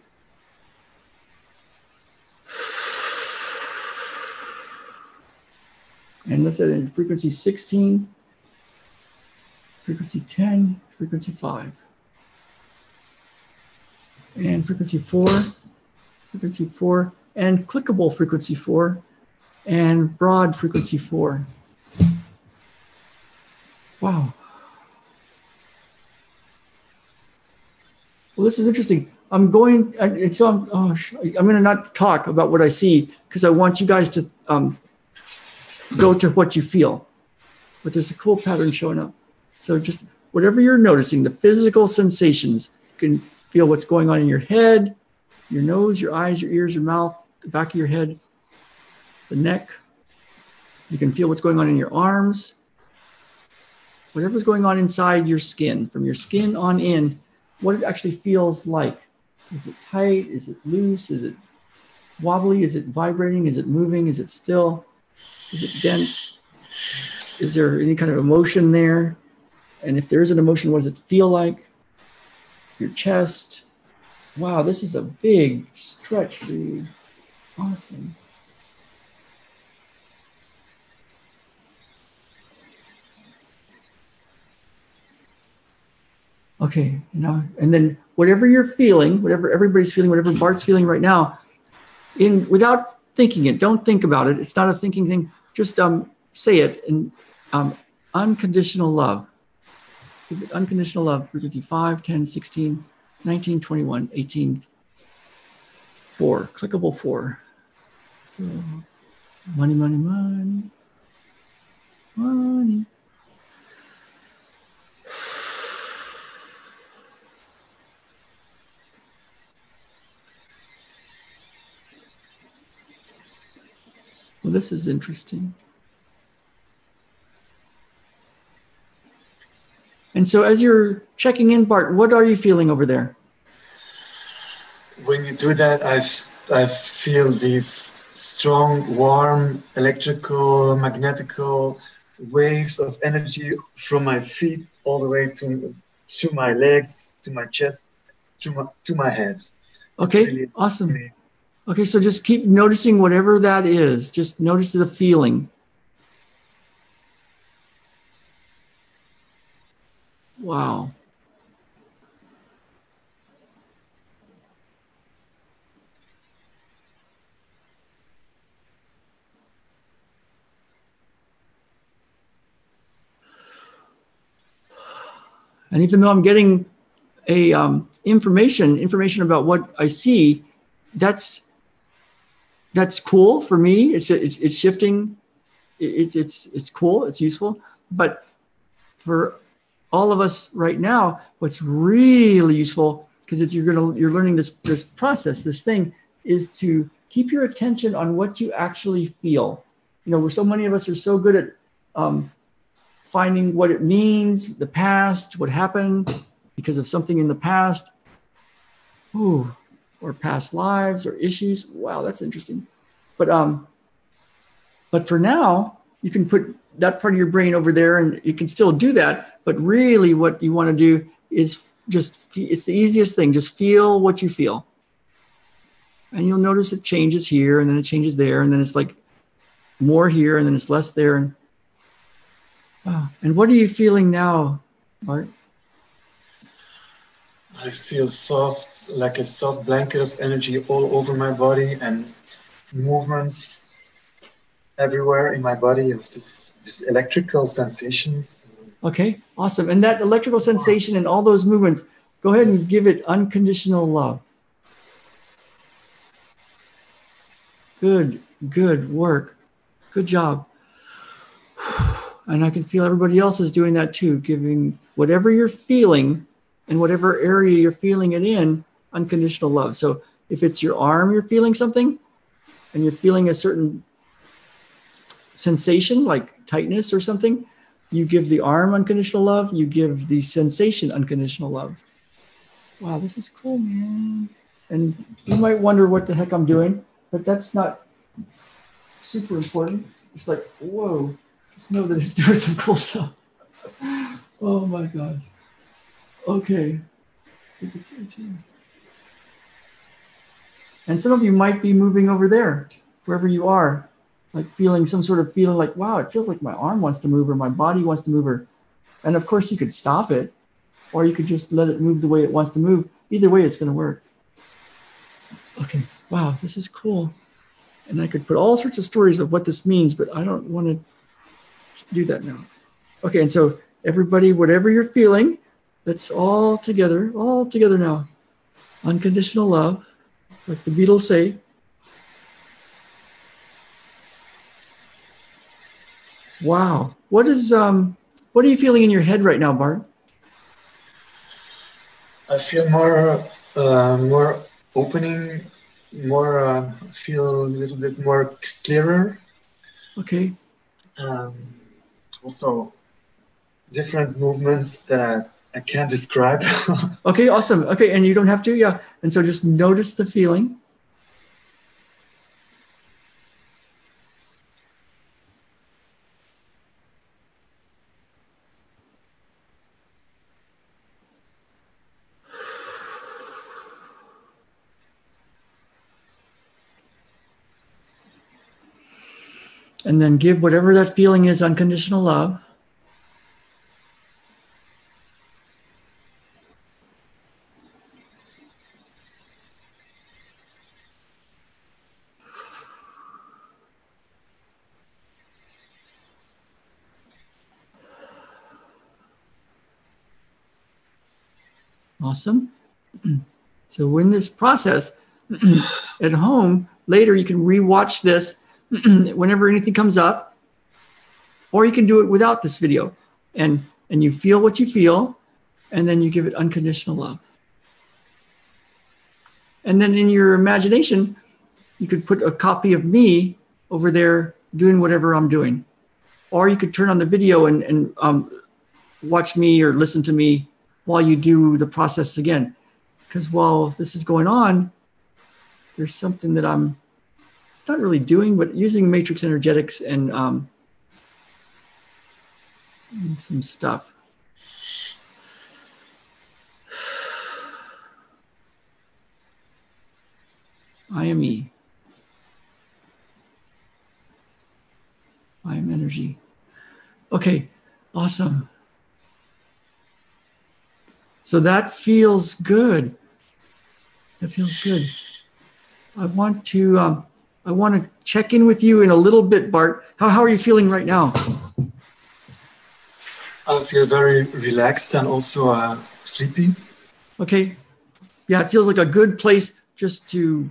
And let's add in frequency 16, frequency 10, frequency 5. And frequency 4, and clickable frequency 4, and broad frequency 4. Wow. Well, this is interesting. I'm going to not talk about what I see because I want you guys to go to what you feel. But there's a cool pattern showing up. So just whatever you're noticing, the physical sensations, you can feel what's going on in your head, your nose, your eyes, your ears, your mouth, the back of your head, the neck. You can feel what's going on in your arms. Whatever's going on inside your skin, from your skin on in, what it actually feels like. Is it tight? Is it loose? Is it wobbly? Is it vibrating? Is it moving? Is it still? Is it dense? Is there any kind of emotion there? And if there is an emotion, what does it feel like? Your chest. Wow, this is a big stretch for you. Awesome. Okay, and then whatever you're feeling, whatever everybody's feeling, whatever Bart's feeling right now, without thinking it, don't think about it. It's not a thinking thing. Just say it. And unconditional love. Unconditional love, frequency 5, 10, 16, 19, 21, 18, 4, clickable 4. So money, money, money, money. Well, this is interesting. And so as you're checking in, Bart, what are you feeling over there? When you do that, I feel these strong, warm, electrical, magnetical waves of energy from my feet all the way to my legs, to my chest, to my head. Okay, really awesome. Okay, so just keep noticing whatever that is. Just notice the feeling. Wow. And even though I'm getting a information about what I see, that's cool for me. It's shifting. It's cool. It's useful. But for all of us right now, what's really useful, because you're learning this process, this thing, is to keep your attention on what you actually feel. You know, where so many of us are so good at finding what it means, the past, what happened because of something in the past, or past lives or issues. Wow, that's interesting. But for now, you can put that part of your brain over there, and you can still do that. But really, what you want to do is it's the easiest thing. Just feel what you feel. And you'll notice it changes here, and then it changes there, and then it's like more here, and then it's less there. And wow. And what are you feeling now, Bart? I feel soft, like a soft blanket of energy all over my body, and movements everywhere in my body of this electrical sensations. Okay, awesome. And that electrical sensation and all those movements, go ahead and give it unconditional love. Good work. Good job. And I can feel everybody else is doing that too, giving whatever you're feeling and whatever area you're feeling it in, unconditional love. So if it's your arm, you're feeling something, and you're feeling a certain sensation like tightness or something, you give the arm unconditional love, you give the sensation unconditional love. Wow, this is cool, man. And you might wonder what the heck I'm doing, but that's not super important. It's like, whoa, just know that it's doing some cool stuff. Oh my God. Okay. And some of you might be moving over there, wherever you are, like feeling some sort of feeling like, wow, it feels like my arm wants to move or my body wants to move. And of course you could stop it, or you could just let it move the way it wants to move. Either way, it's going to work. Okay. Wow, this is cool. And I could put all sorts of stories of what this means, but I don't want to do that now. Okay. And so everybody, whatever you're feeling, let's all together now. Unconditional love, like the Beatles say. Wow. What are you feeling in your head right now, Bart? I feel more opening, feel a little bit more clearer. Okay. Also, different movements that I can't describe. Okay, awesome. Okay, and you don't have to, yeah. And so just notice the feeling. And then give whatever that feeling is unconditional love. Awesome. So in this process, at home, later you can rewatch this whenever anything comes up, or you can do it without this video. And you feel what you feel, and then you give it unconditional love. And then in your imagination, you could put a copy of me over there doing whatever I'm doing. Or you could turn on the video and watch me or listen to me while you do the process again. Because while this is going on, there's something that I'm not really doing, but using matrix energetics and some stuff. I am E. I am energy. Okay, awesome. So that feels good. That feels good. I want to check in with you in a little bit, Bart. How are you feeling right now? I feel very relaxed and also sleepy. Okay. Yeah, it feels like a good place just to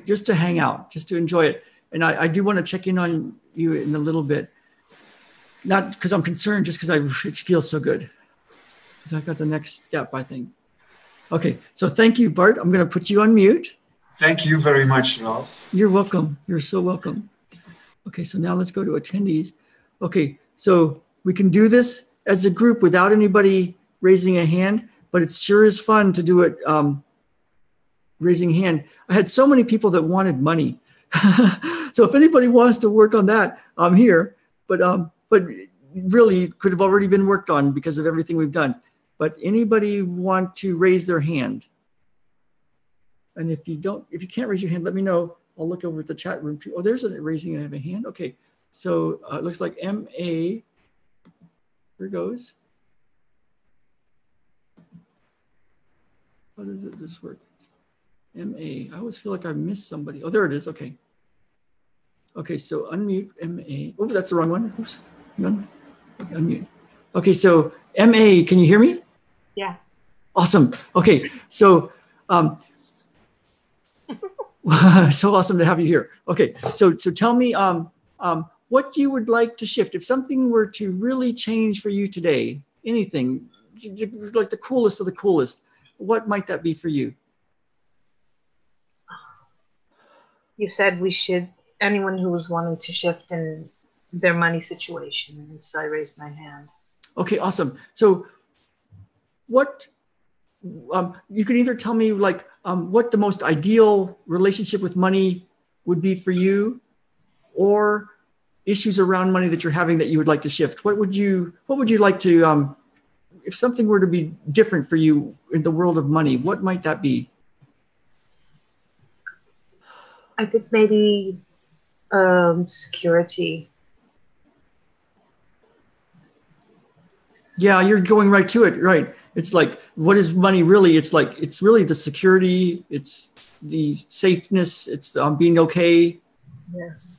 just to hang out, just to enjoy it. And I do want to check in on you in a little bit. Not because I'm concerned, just because it feels so good. So I've got the next step, I think. Okay, so thank you, Bart. I'm going to put you on mute. Thank you very much, Ralph. You're welcome. You're so welcome. Okay, so now let's go to attendees. Okay, so we can do this as a group without anybody raising a hand, but it sure is fun to do it raising hand. I had so many people that wanted money. So if anybody wants to work on that, I'm here. But really could have already been worked on because of everything we've done. But anybody want to raise their hand? And if you can't raise your hand, let me know. I'll look over at the chat room too. Oh, there's a raising of a hand. Okay, so it looks like MA. Here goes. How does this work? MA. I always feel like I missed somebody. Oh, there it is. Okay. Okay, so unmute MA. Oh, that's the wrong one. Oops. Hang on. Okay, unmute. Okay, so MA, can you hear me? Yeah. Awesome. Okay, so so awesome to have you here. Okay, so tell me what you would like to shift. If something were to really change for you today, anything, like the coolest of the coolest, what might that be for you? You said we should, anyone who was wanting to shift in their money situation, and so I raised my hand. Okay, awesome. So what, you can either tell me like what the most ideal relationship with money would be for you, or issues around money that you're having that you would like to shift. What would you like to, if something were to be different for you in the world of money, what might that be? I think maybe security. Yeah, you're going right to it, right? It's like, what is money really? It's like, it's really the security, it's the safeness, it's being okay. Yes.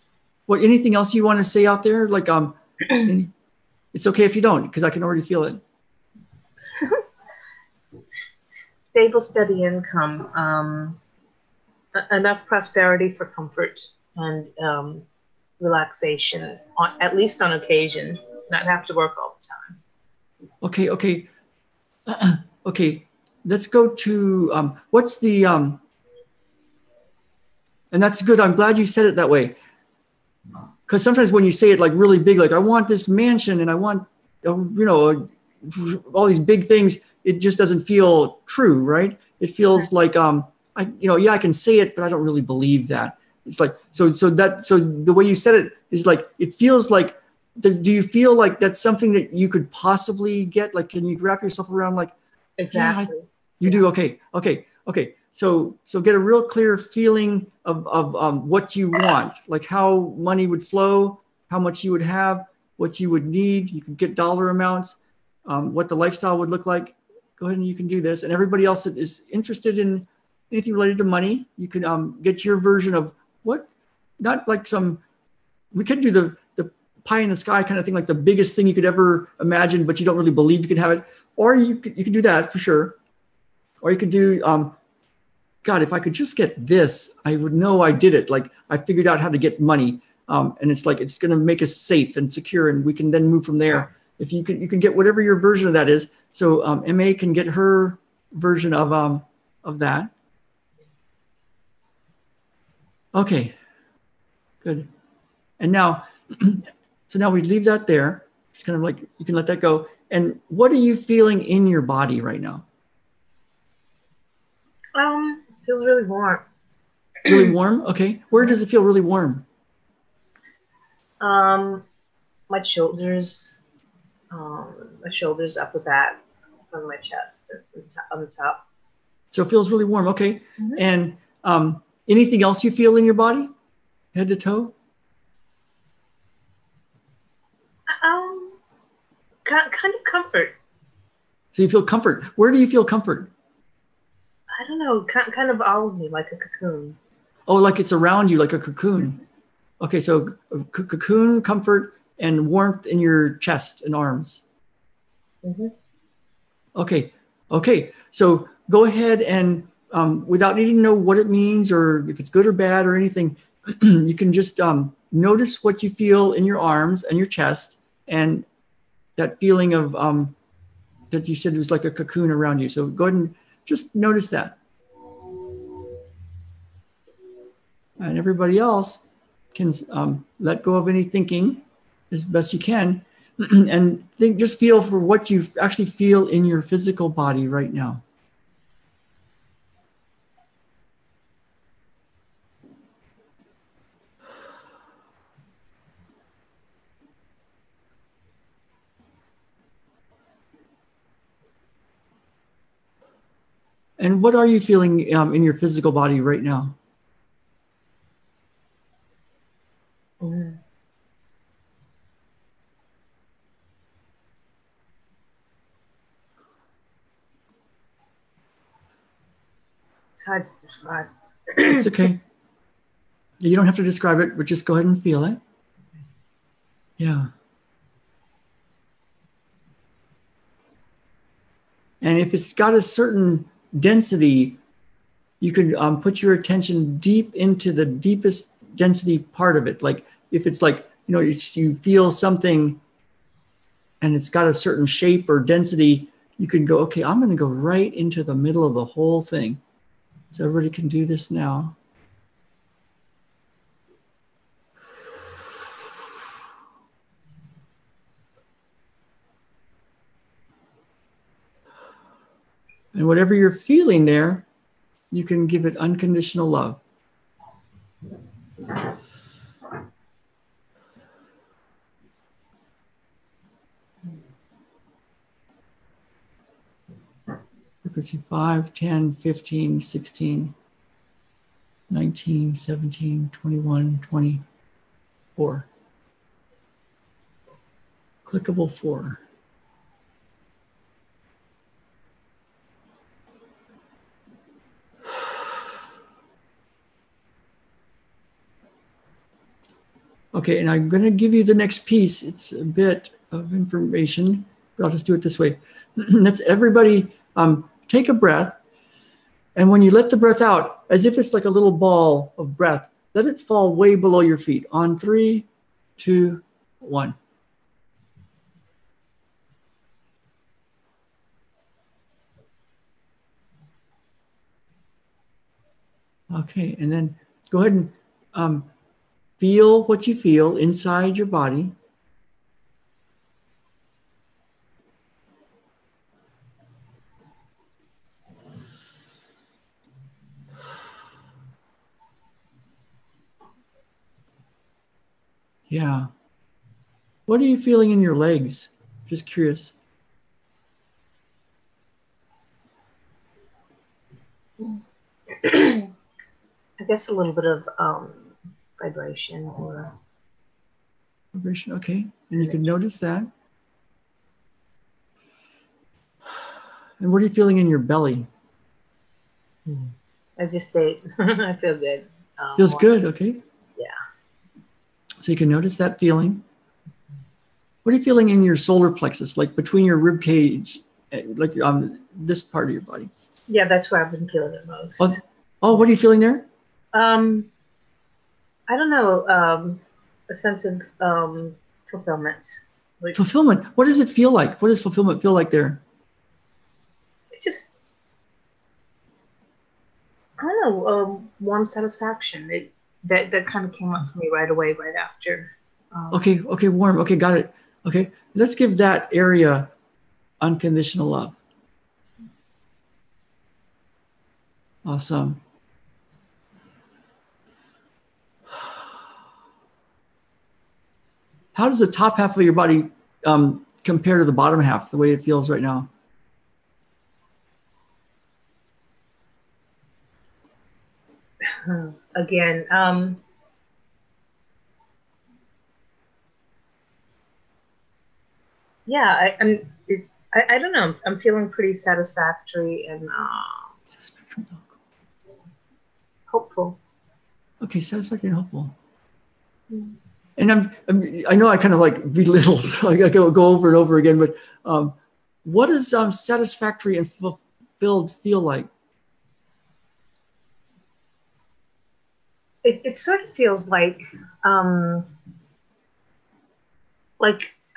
What, anything else you want to say out there? Like, it's okay if you don't, because I can already feel it. Stable, steady income, enough prosperity for comfort and relaxation, at least on occasion, not have to work all the time. Okay, okay. Okay, let's go to, what's the, and that's good. I'm glad you said it that way. Because sometimes when you say it like really big, like I want this mansion and I want, all these big things, it just doesn't feel true, right? It feels like, I can say it, but I don't really believe that. It's like, so the way you said it is like, it feels like, do you feel like that's something that you could possibly get? Like, can you wrap yourself around like, exactly. Yeah, you do. Okay. So get a real clear feeling of what you want, like how money would flow, how much you would have, what you would need. You can get dollar amounts, what the lifestyle would look like. Go ahead and you can do this. And everybody else that is interested in anything related to money, you can get your version of what, not like we could do the pie in the sky kind of thing, like the biggest thing you could ever imagine, but you don't really believe you could have it. Or you could do that for sure. Or you could do, God, if I could just get this, I would know I did it. Like I figured out how to get money. And it's like, it's going to make us safe and secure. And we can then move from there. If you can get whatever your version of that is. So MA can get her version of that. Okay, good. And now, so now we leave that there. It's kind of like, you can let that go. And what are you feeling in your body right now? Feels really warm. Really warm? Okay. Where does it feel really warm? My shoulders, up the back from my chest on the top. So it feels really warm. Okay. Mm-hmm. And anything else you feel in your body, head to toe? Kind of comfort. So you feel comfort. Where do you feel comfort? I don't know, kind of all of me, like a cocoon. Oh, like it's around you, like a cocoon. Okay, so cocoon, comfort, and warmth in your chest and arms. Mm-hmm. Okay. Okay. So go ahead and without needing to know what it means or if it's good or bad or anything, you can just notice what you feel in your arms and your chest and that feeling of that you said was like a cocoon around you. So go ahead and just notice that. And everybody else can let go of any thinking as best you can and think, just feel for what you actually feel in your physical body right now. And what are you feeling in your physical body right now? Mm. It's hard to describe. It's okay. You don't have to describe it, but just go ahead and feel it. Yeah. And if it's got a certain density, you could put your attention deep into the deepest density part of it. Like if it's like, you feel something and it's got a certain shape or density, you can go, okay, I'm going to go right into the middle of the whole thing. So everybody can do this now. And whatever you're feeling there, you can give it unconditional love. Frequency 5, 10, 15, 16, 19, 17, 21, 24. Clickable 4. Okay, and I'm going to give you the next piece. It's a bit of information, but I'll just do it this way. Let's everybody take a breath. And when you let the breath out, as if it's like a little ball of breath, let it fall way below your feet. On 3, 2, 1. Okay, and then go ahead and feel what you feel inside your body. Yeah. What are you feeling in your legs? Just curious. I guess a little bit of vibration or Vibration, okay. And you can notice that. And what are you feeling in your belly? I just stayed. I feel good. Feels good, okay. Yeah. So you can notice that feeling. What are you feeling in your solar plexus, like between your rib cage, like this part of your body? Yeah, that's where I've been feeling it most. Oh, what are you feeling there? I don't know. A sense of fulfillment. Like, Fulfillment. What does it feel like? What does fulfillment feel like there? it's just, I don't know, warm satisfaction. That kind of came up for me right away, right after. Okay, warm. Okay, got it. Okay, let's give that area unconditional love. Awesome. How does the top half of your body compare to the bottom half, the way it feels right now? Again, yeah, I don't know. I'm feeling pretty satisfactory and hopeful. Okay, satisfactory and hopeful. And I know I kind of like belittle, like I go over and over again, but what does satisfactory and fulfilled feel like? It sort of feels like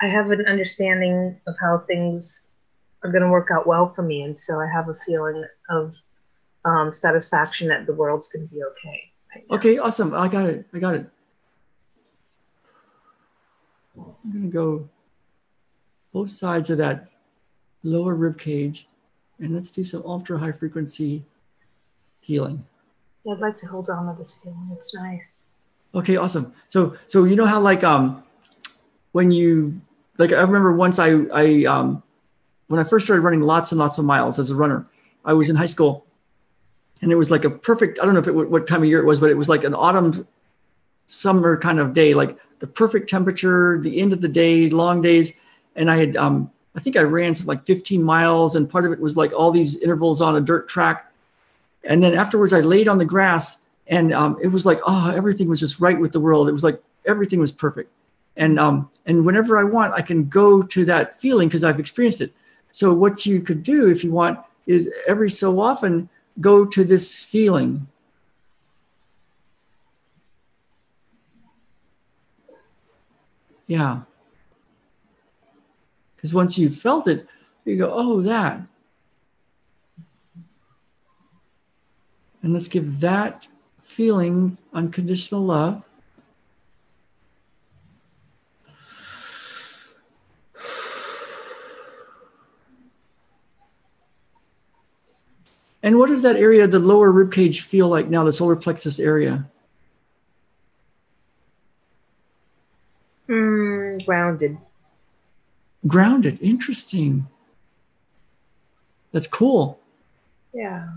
I have an understanding of how things are going to work out well for me, and so I have a feeling of satisfaction that the world's going to be okay. Right now. Okay, awesome. I got it. I'm going to go both sides of that lower rib cage, and let's do some ultra high frequency healing. Yeah, I'd like to hold on to this feeling. It's nice. Okay, awesome. So you know how when you I remember once I when I first started running lots and lots of miles as a runner, I was in high school, and it was like a perfect, I don't know what time of year it was, but it was like an autumn summer kind of day, like the perfect temperature, the end of the day, long days. And I had, I think I ran something like 15 miles, and part of it was like all these intervals on a dirt track. And then afterwards I laid on the grass, and it was like, oh, everything was just right with the world. It was like, everything was perfect. And whenever I want, I can go to that feeling because I've experienced it. So what you could do if you want is every so often go to this feeling. Yeah. Because once you've felt it, you go, oh, that. And let's give that feeling unconditional love. And what does that area, the lower rib cage, feel like now, the solar plexus area? Grounded. Grounded. Interesting. That's cool. Yeah.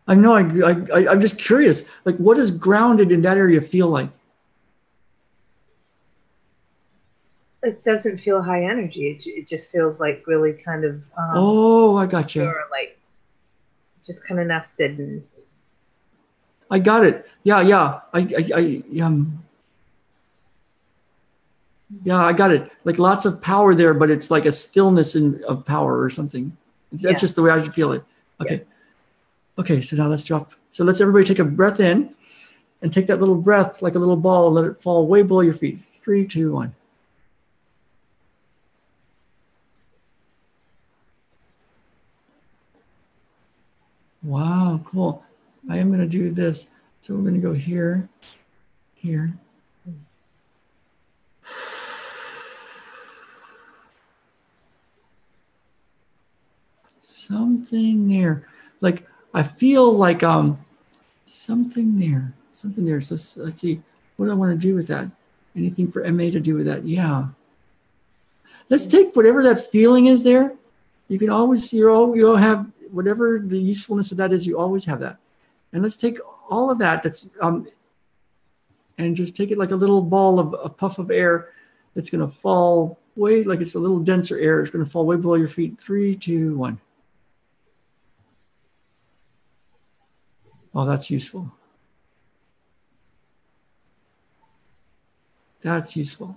I know. I'm just curious. Like, what does grounded in that area feel like? It doesn't feel high energy. It just feels like really kind of. Oh, I got you. Like just kind of nested. And I got it. Yeah. Yeah, I got it. Like lots of power there, but it's like a stillness of power or something. That's just the way I should feel it. Okay. Yeah. Okay, so now let's drop. So let's everybody take a breath in, and take that little breath like a little ball and let it fall way below your feet. 3, 2, 1. Wow, cool. I am going to do this. So we're going to go here, here. Something there. Like, I feel like something there. So let's see. What do I want to do with that? Anything for MA to do with that? Yeah. Let's take whatever that feeling is there. You can always, you'll have whatever the usefulness of that is, you always have that. And let's take all of that and just take it like a little ball of a puff of air that's going to fall way, like it's a little denser air. It's going to fall way below your feet. 3, 2, 1. Oh, that's useful. That's useful.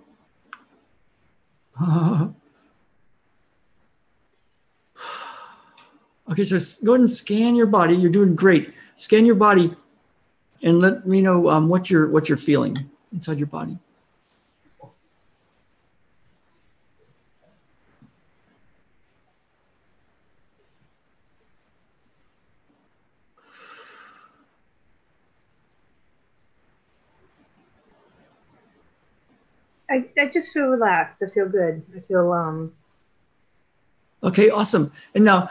Okay, so go ahead and scan your body. You're doing great. Scan your body and let me know what you're feeling inside your body. I just feel relaxed. I feel good. I feel Okay, awesome. And now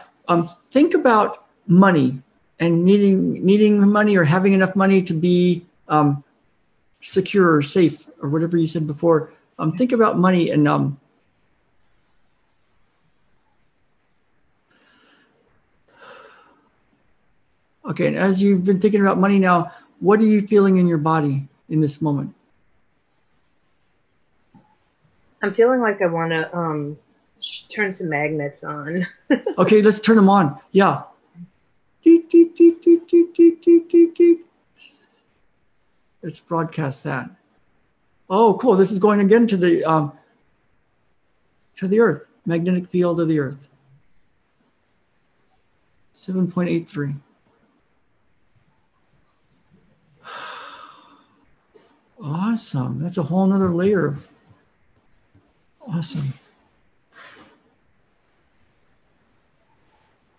think about money and needing money or having enough money to be secure or safe or whatever you said before. Think about money and okay, and as you've been thinking about money now, what are you feeling in your body in this moment? I'm feeling like I want to turn some magnets on. Okay, let's turn them on. Yeah. Let's broadcast that. Oh, cool. This is going again to the earth. magnetic field of the earth. 7.83. Awesome. That's a whole nother layer of awesome.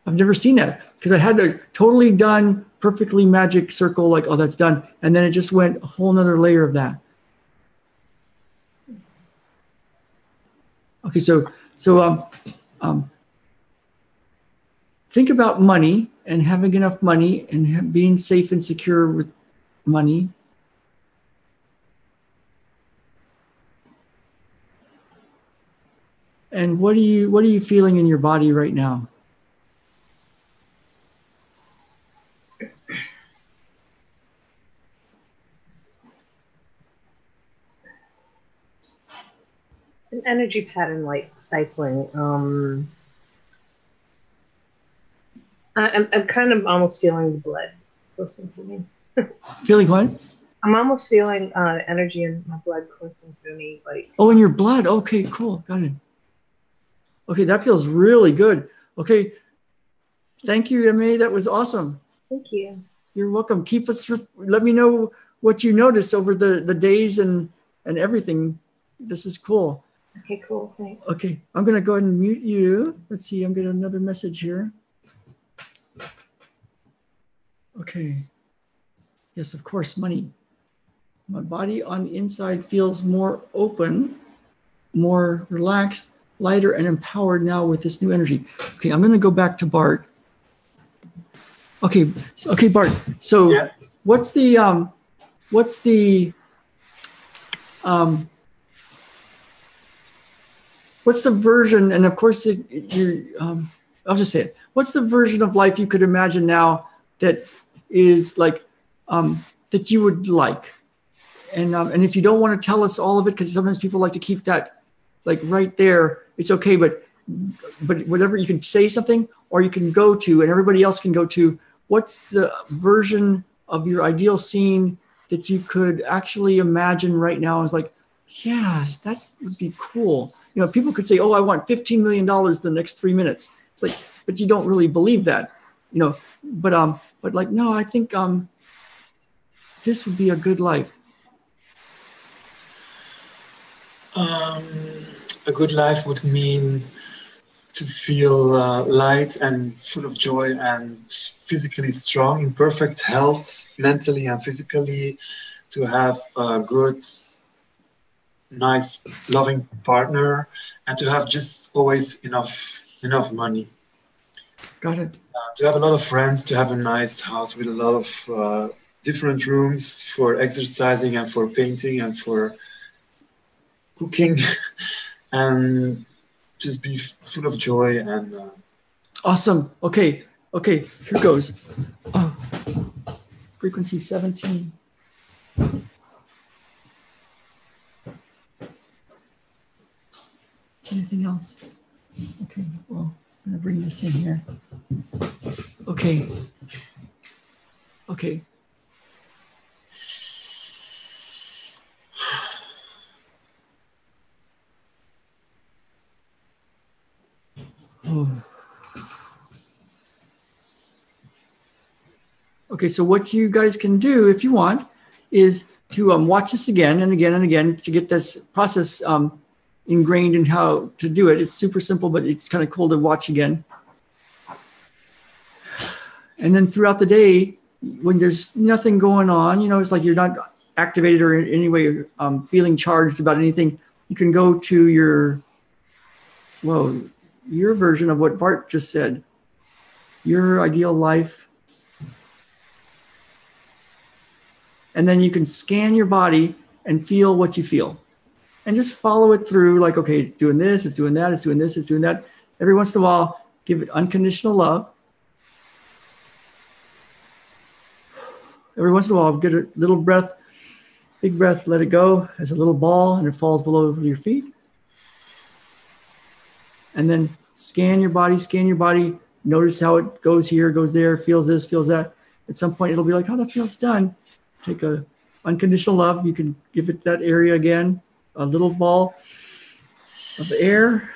I've never seen that because I had a totally done, perfectly magic circle, like, oh, that's done. And then it just went a whole nother layer of that. Okay, so think about money and having enough money and being safe and secure with money. And what are you feeling in your body right now? An energy pattern like cycling. I'm kind of almost feeling the blood coursing through me. Feeling what? I'm almost feeling energy in my blood coursing through me. Like, oh, in your blood. Okay, cool. Got it. Okay, that feels really good. Okay. Thank you, Emma. That was awesome. Thank you. You're welcome. Keep us, let me know what you notice over the days and everything. This is cool. Okay, cool. Thanks. Okay, I'm going to go ahead and mute you. Let's see, I'm getting another message here. Okay. Yes, of course, money. My body on the inside feels more open, more relaxed, lighter, and empowered now with this new energy. Okay, I'm going to go back to Bart. Okay, okay, Bart. So yeah. what's the version, and of course, I'll just say it. What's the version of life you could imagine now that is like, that you would like? And if you don't want to tell us all of it, because sometimes people like to keep that like right there, it's okay, but whatever, you can say something or you can go to, and everybody else can go to, what's the version of your ideal scene that you could actually imagine right now is like, yeah, that would be cool. You know, people could say, oh, I want $15 million the next 3 minutes. It's like, but you don't really believe that, you know, but like, no, I think this would be a good life. A good life would mean to feel light and full of joy and physically strong, in perfect health, mentally and physically, to have a good, nice, loving partner, and to have just always enough money. Got it. To have a lot of friends, to have a nice house with a lot of different rooms for exercising and for painting and for cooking, and just be full of joy and awesome. Okay, here goes. Oh, frequency 17. Anything else? Okay, well, I'm gonna bring this in here. Okay. Oh. Okay, so what you guys can do if you want is to watch this again and again and again to get this process ingrained in how to do it. It's super simple, but it's kind of cool to watch again. And then throughout the day, when there's nothing going on, you know, it's like you're not activated or in any way feeling charged about anything, you can go to your version of what Bart just said, your ideal life. And then you can scan your body and feel what you feel. And just follow it through like, okay, it's doing this, it's doing that, it's doing this, it's doing that. Every once in a while, give it unconditional love. Every once in a while, get a little breath, big breath, let it go as a little ball and it falls below your feet. And then scan your body, notice how it goes here, goes there, feels this, feels that. At some point, it'll be like, oh, that feels done. Take a unconditional love. You can give it that area again, a little ball of air.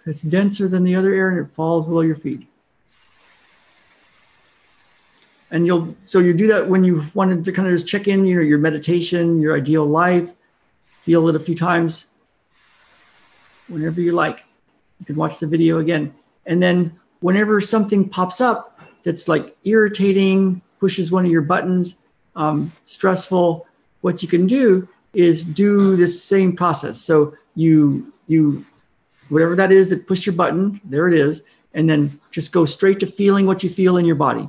that's denser than the other air, and it falls below your feet. And so you do that when you wanted to kind of just check in, you know, your meditation, your ideal life, feel it a few times, whenever you like. You can watch the video again. And then whenever something pops up that's like irritating, pushes one of your buttons, stressful, what you can do is do this same process. So you whatever that is that pushed your button, there it is, and then just go straight to feeling what you feel in your body.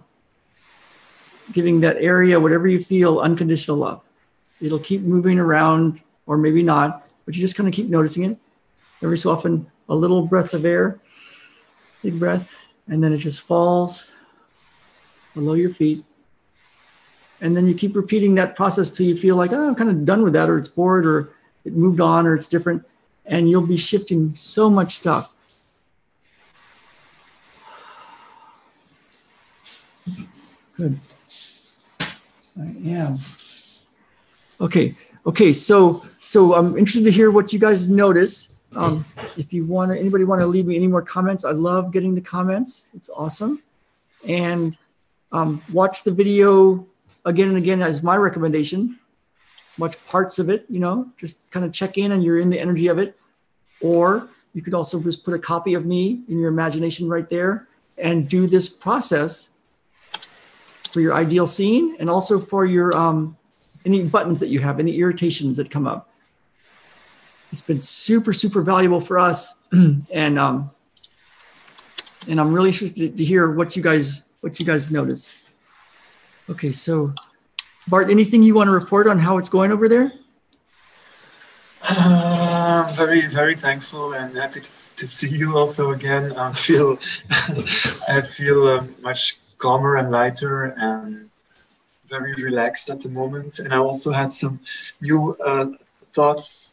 Giving that area, whatever you feel, unconditional love. It'll keep moving around, or maybe not, but you just kind of keep noticing it. Every so often, a little breath of air, big breath, and then it just falls below your feet. And then you keep repeating that process till you feel like, oh, I'm kind of done with that, or it's bored, or it moved on, or it's different. And you'll be shifting so much stuff. Good. I am. Okay. So I'm interested to hear what you guys notice. If you want to, anybody want to leave me any more comments? I love getting the comments. It's awesome. And watch the video again and again as my recommendation. Watch parts of it, you know, just kind of check in and you're in the energy of it. Or you could also just put a copy of me in your imagination right there and do this process for your ideal scene, and also for your any buttons that you have, any irritations that come up. It's been super, super valuable for us, and I'm really interested to hear what you guys notice. Okay, so Bart, anything you want to report on how it's going over there? I'm very, very thankful and happy to see you also again. I feel much calmer and lighter and very relaxed at the moment. And I also had some new thoughts,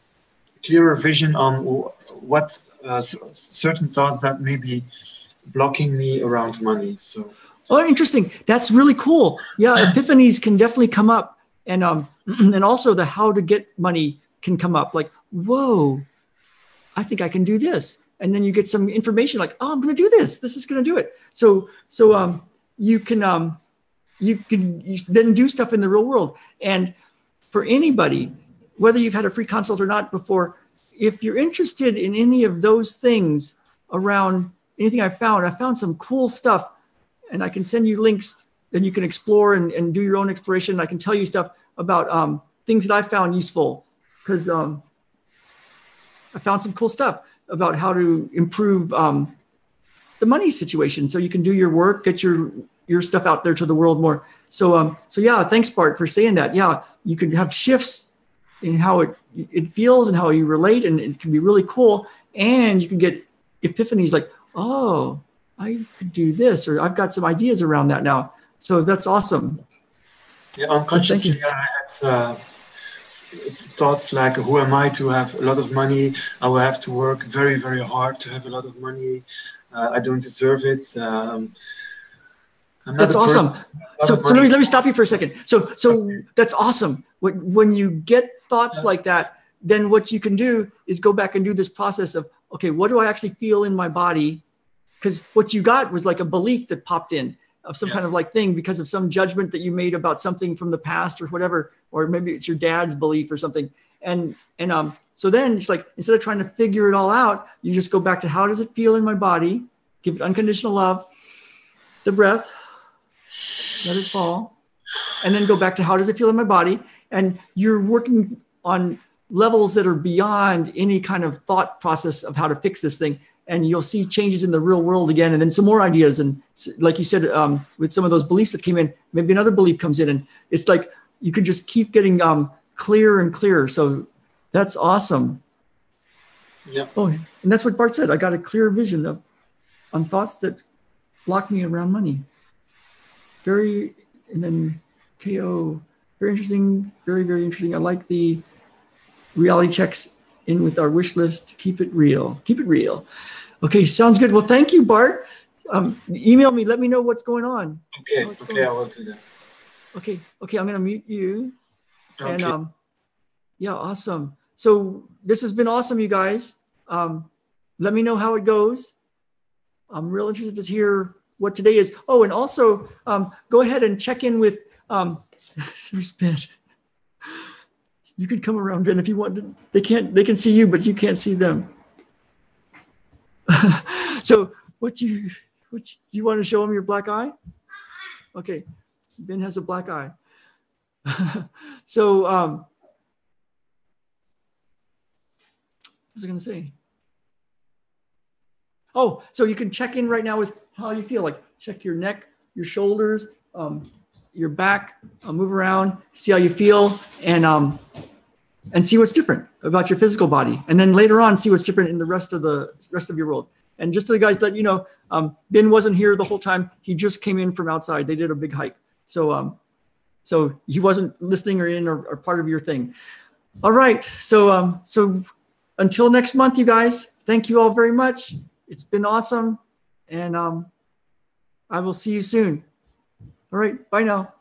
clearer vision on what certain thoughts that may be blocking me around money. So. Oh, interesting. That's really cool. Yeah, epiphanies can definitely come up, and also the how to get money can come up. Like, whoa, I think I can do this, and then you get some information like, oh, I'm going to do this. This is going to do it. So you can then do stuff in the real world. And for anybody, whether you've had a free consult or not before, if you're interested in any of those things around anything I found some cool stuff, and I can send you links, then you can explore and do your own exploration. I can tell you stuff about things that I found useful, because I found some cool stuff about how to improve the money situation, so you can do your work, get your stuff out there to the world more. So yeah, thanks Bart for saying that. Yeah, you can have shifts in how it feels and how you relate, and it can be really cool. And you can get epiphanies like, oh, I could do this, or I've got some ideas around that now. So that's awesome. Yeah, unconsciously I had thoughts like, who am I to have a lot of money? I will have to work very, very hard to have a lot of money. I don't deserve it. That's awesome. So let me stop you for a second. So okay. That's awesome. When you get thoughts like that, then what you can do is go back and do this process of, okay, what do I actually feel in my body? Because what you got was like a belief that popped in of some kind of like thing because of some judgment that you made about something from the past or whatever, or maybe it's your dad's belief or something. And so then it's like, instead of trying to figure it all out, you just go back to, how does it feel in my body? Give it unconditional love, the breath, let it fall, and then go back to, how does it feel in my body? And you're working on levels that are beyond any kind of thought process of how to fix this thing. And you'll see changes in the real world again, and then some more ideas. And like you said, with some of those beliefs that came in, maybe another belief comes in, and it's like you can just keep getting clearer and clearer. So that's awesome. Yeah. Oh, and that's what Bart said. I got a clear vision on thoughts that block me around money. And then KO, very interesting, very, very interesting. I like the reality checks in with our wish list. Keep it real. Keep it real. Okay, sounds good. Well, thank you, Bart. Email me. Let me know what's going on. Okay, I will do that. Okay, I'm going to mute you. Okay. And yeah, awesome. So this has been awesome, you guys. let me know how it goes. I'm real interested to hear what today is. Oh, and also go ahead and check in with, here's Ben. You could come around, Ben, if you want to. They can see you, but you can't see them. So what you want to show them your black eye? Okay, Ben has a black eye. So what was I going to say? Oh, so you can check in right now with how you feel. Like check your neck, your shoulders, your back, move around, see how you feel, and see what's different about your physical body. And then later on, see what's different in the rest of your world. And just so the guys let you know, Ben wasn't here the whole time. He just came in from outside. They did a big hike. So he wasn't listening or part of your thing. All right. So until next month, you guys, thank you all very much. It's been awesome. And I will see you soon. All right. Bye now.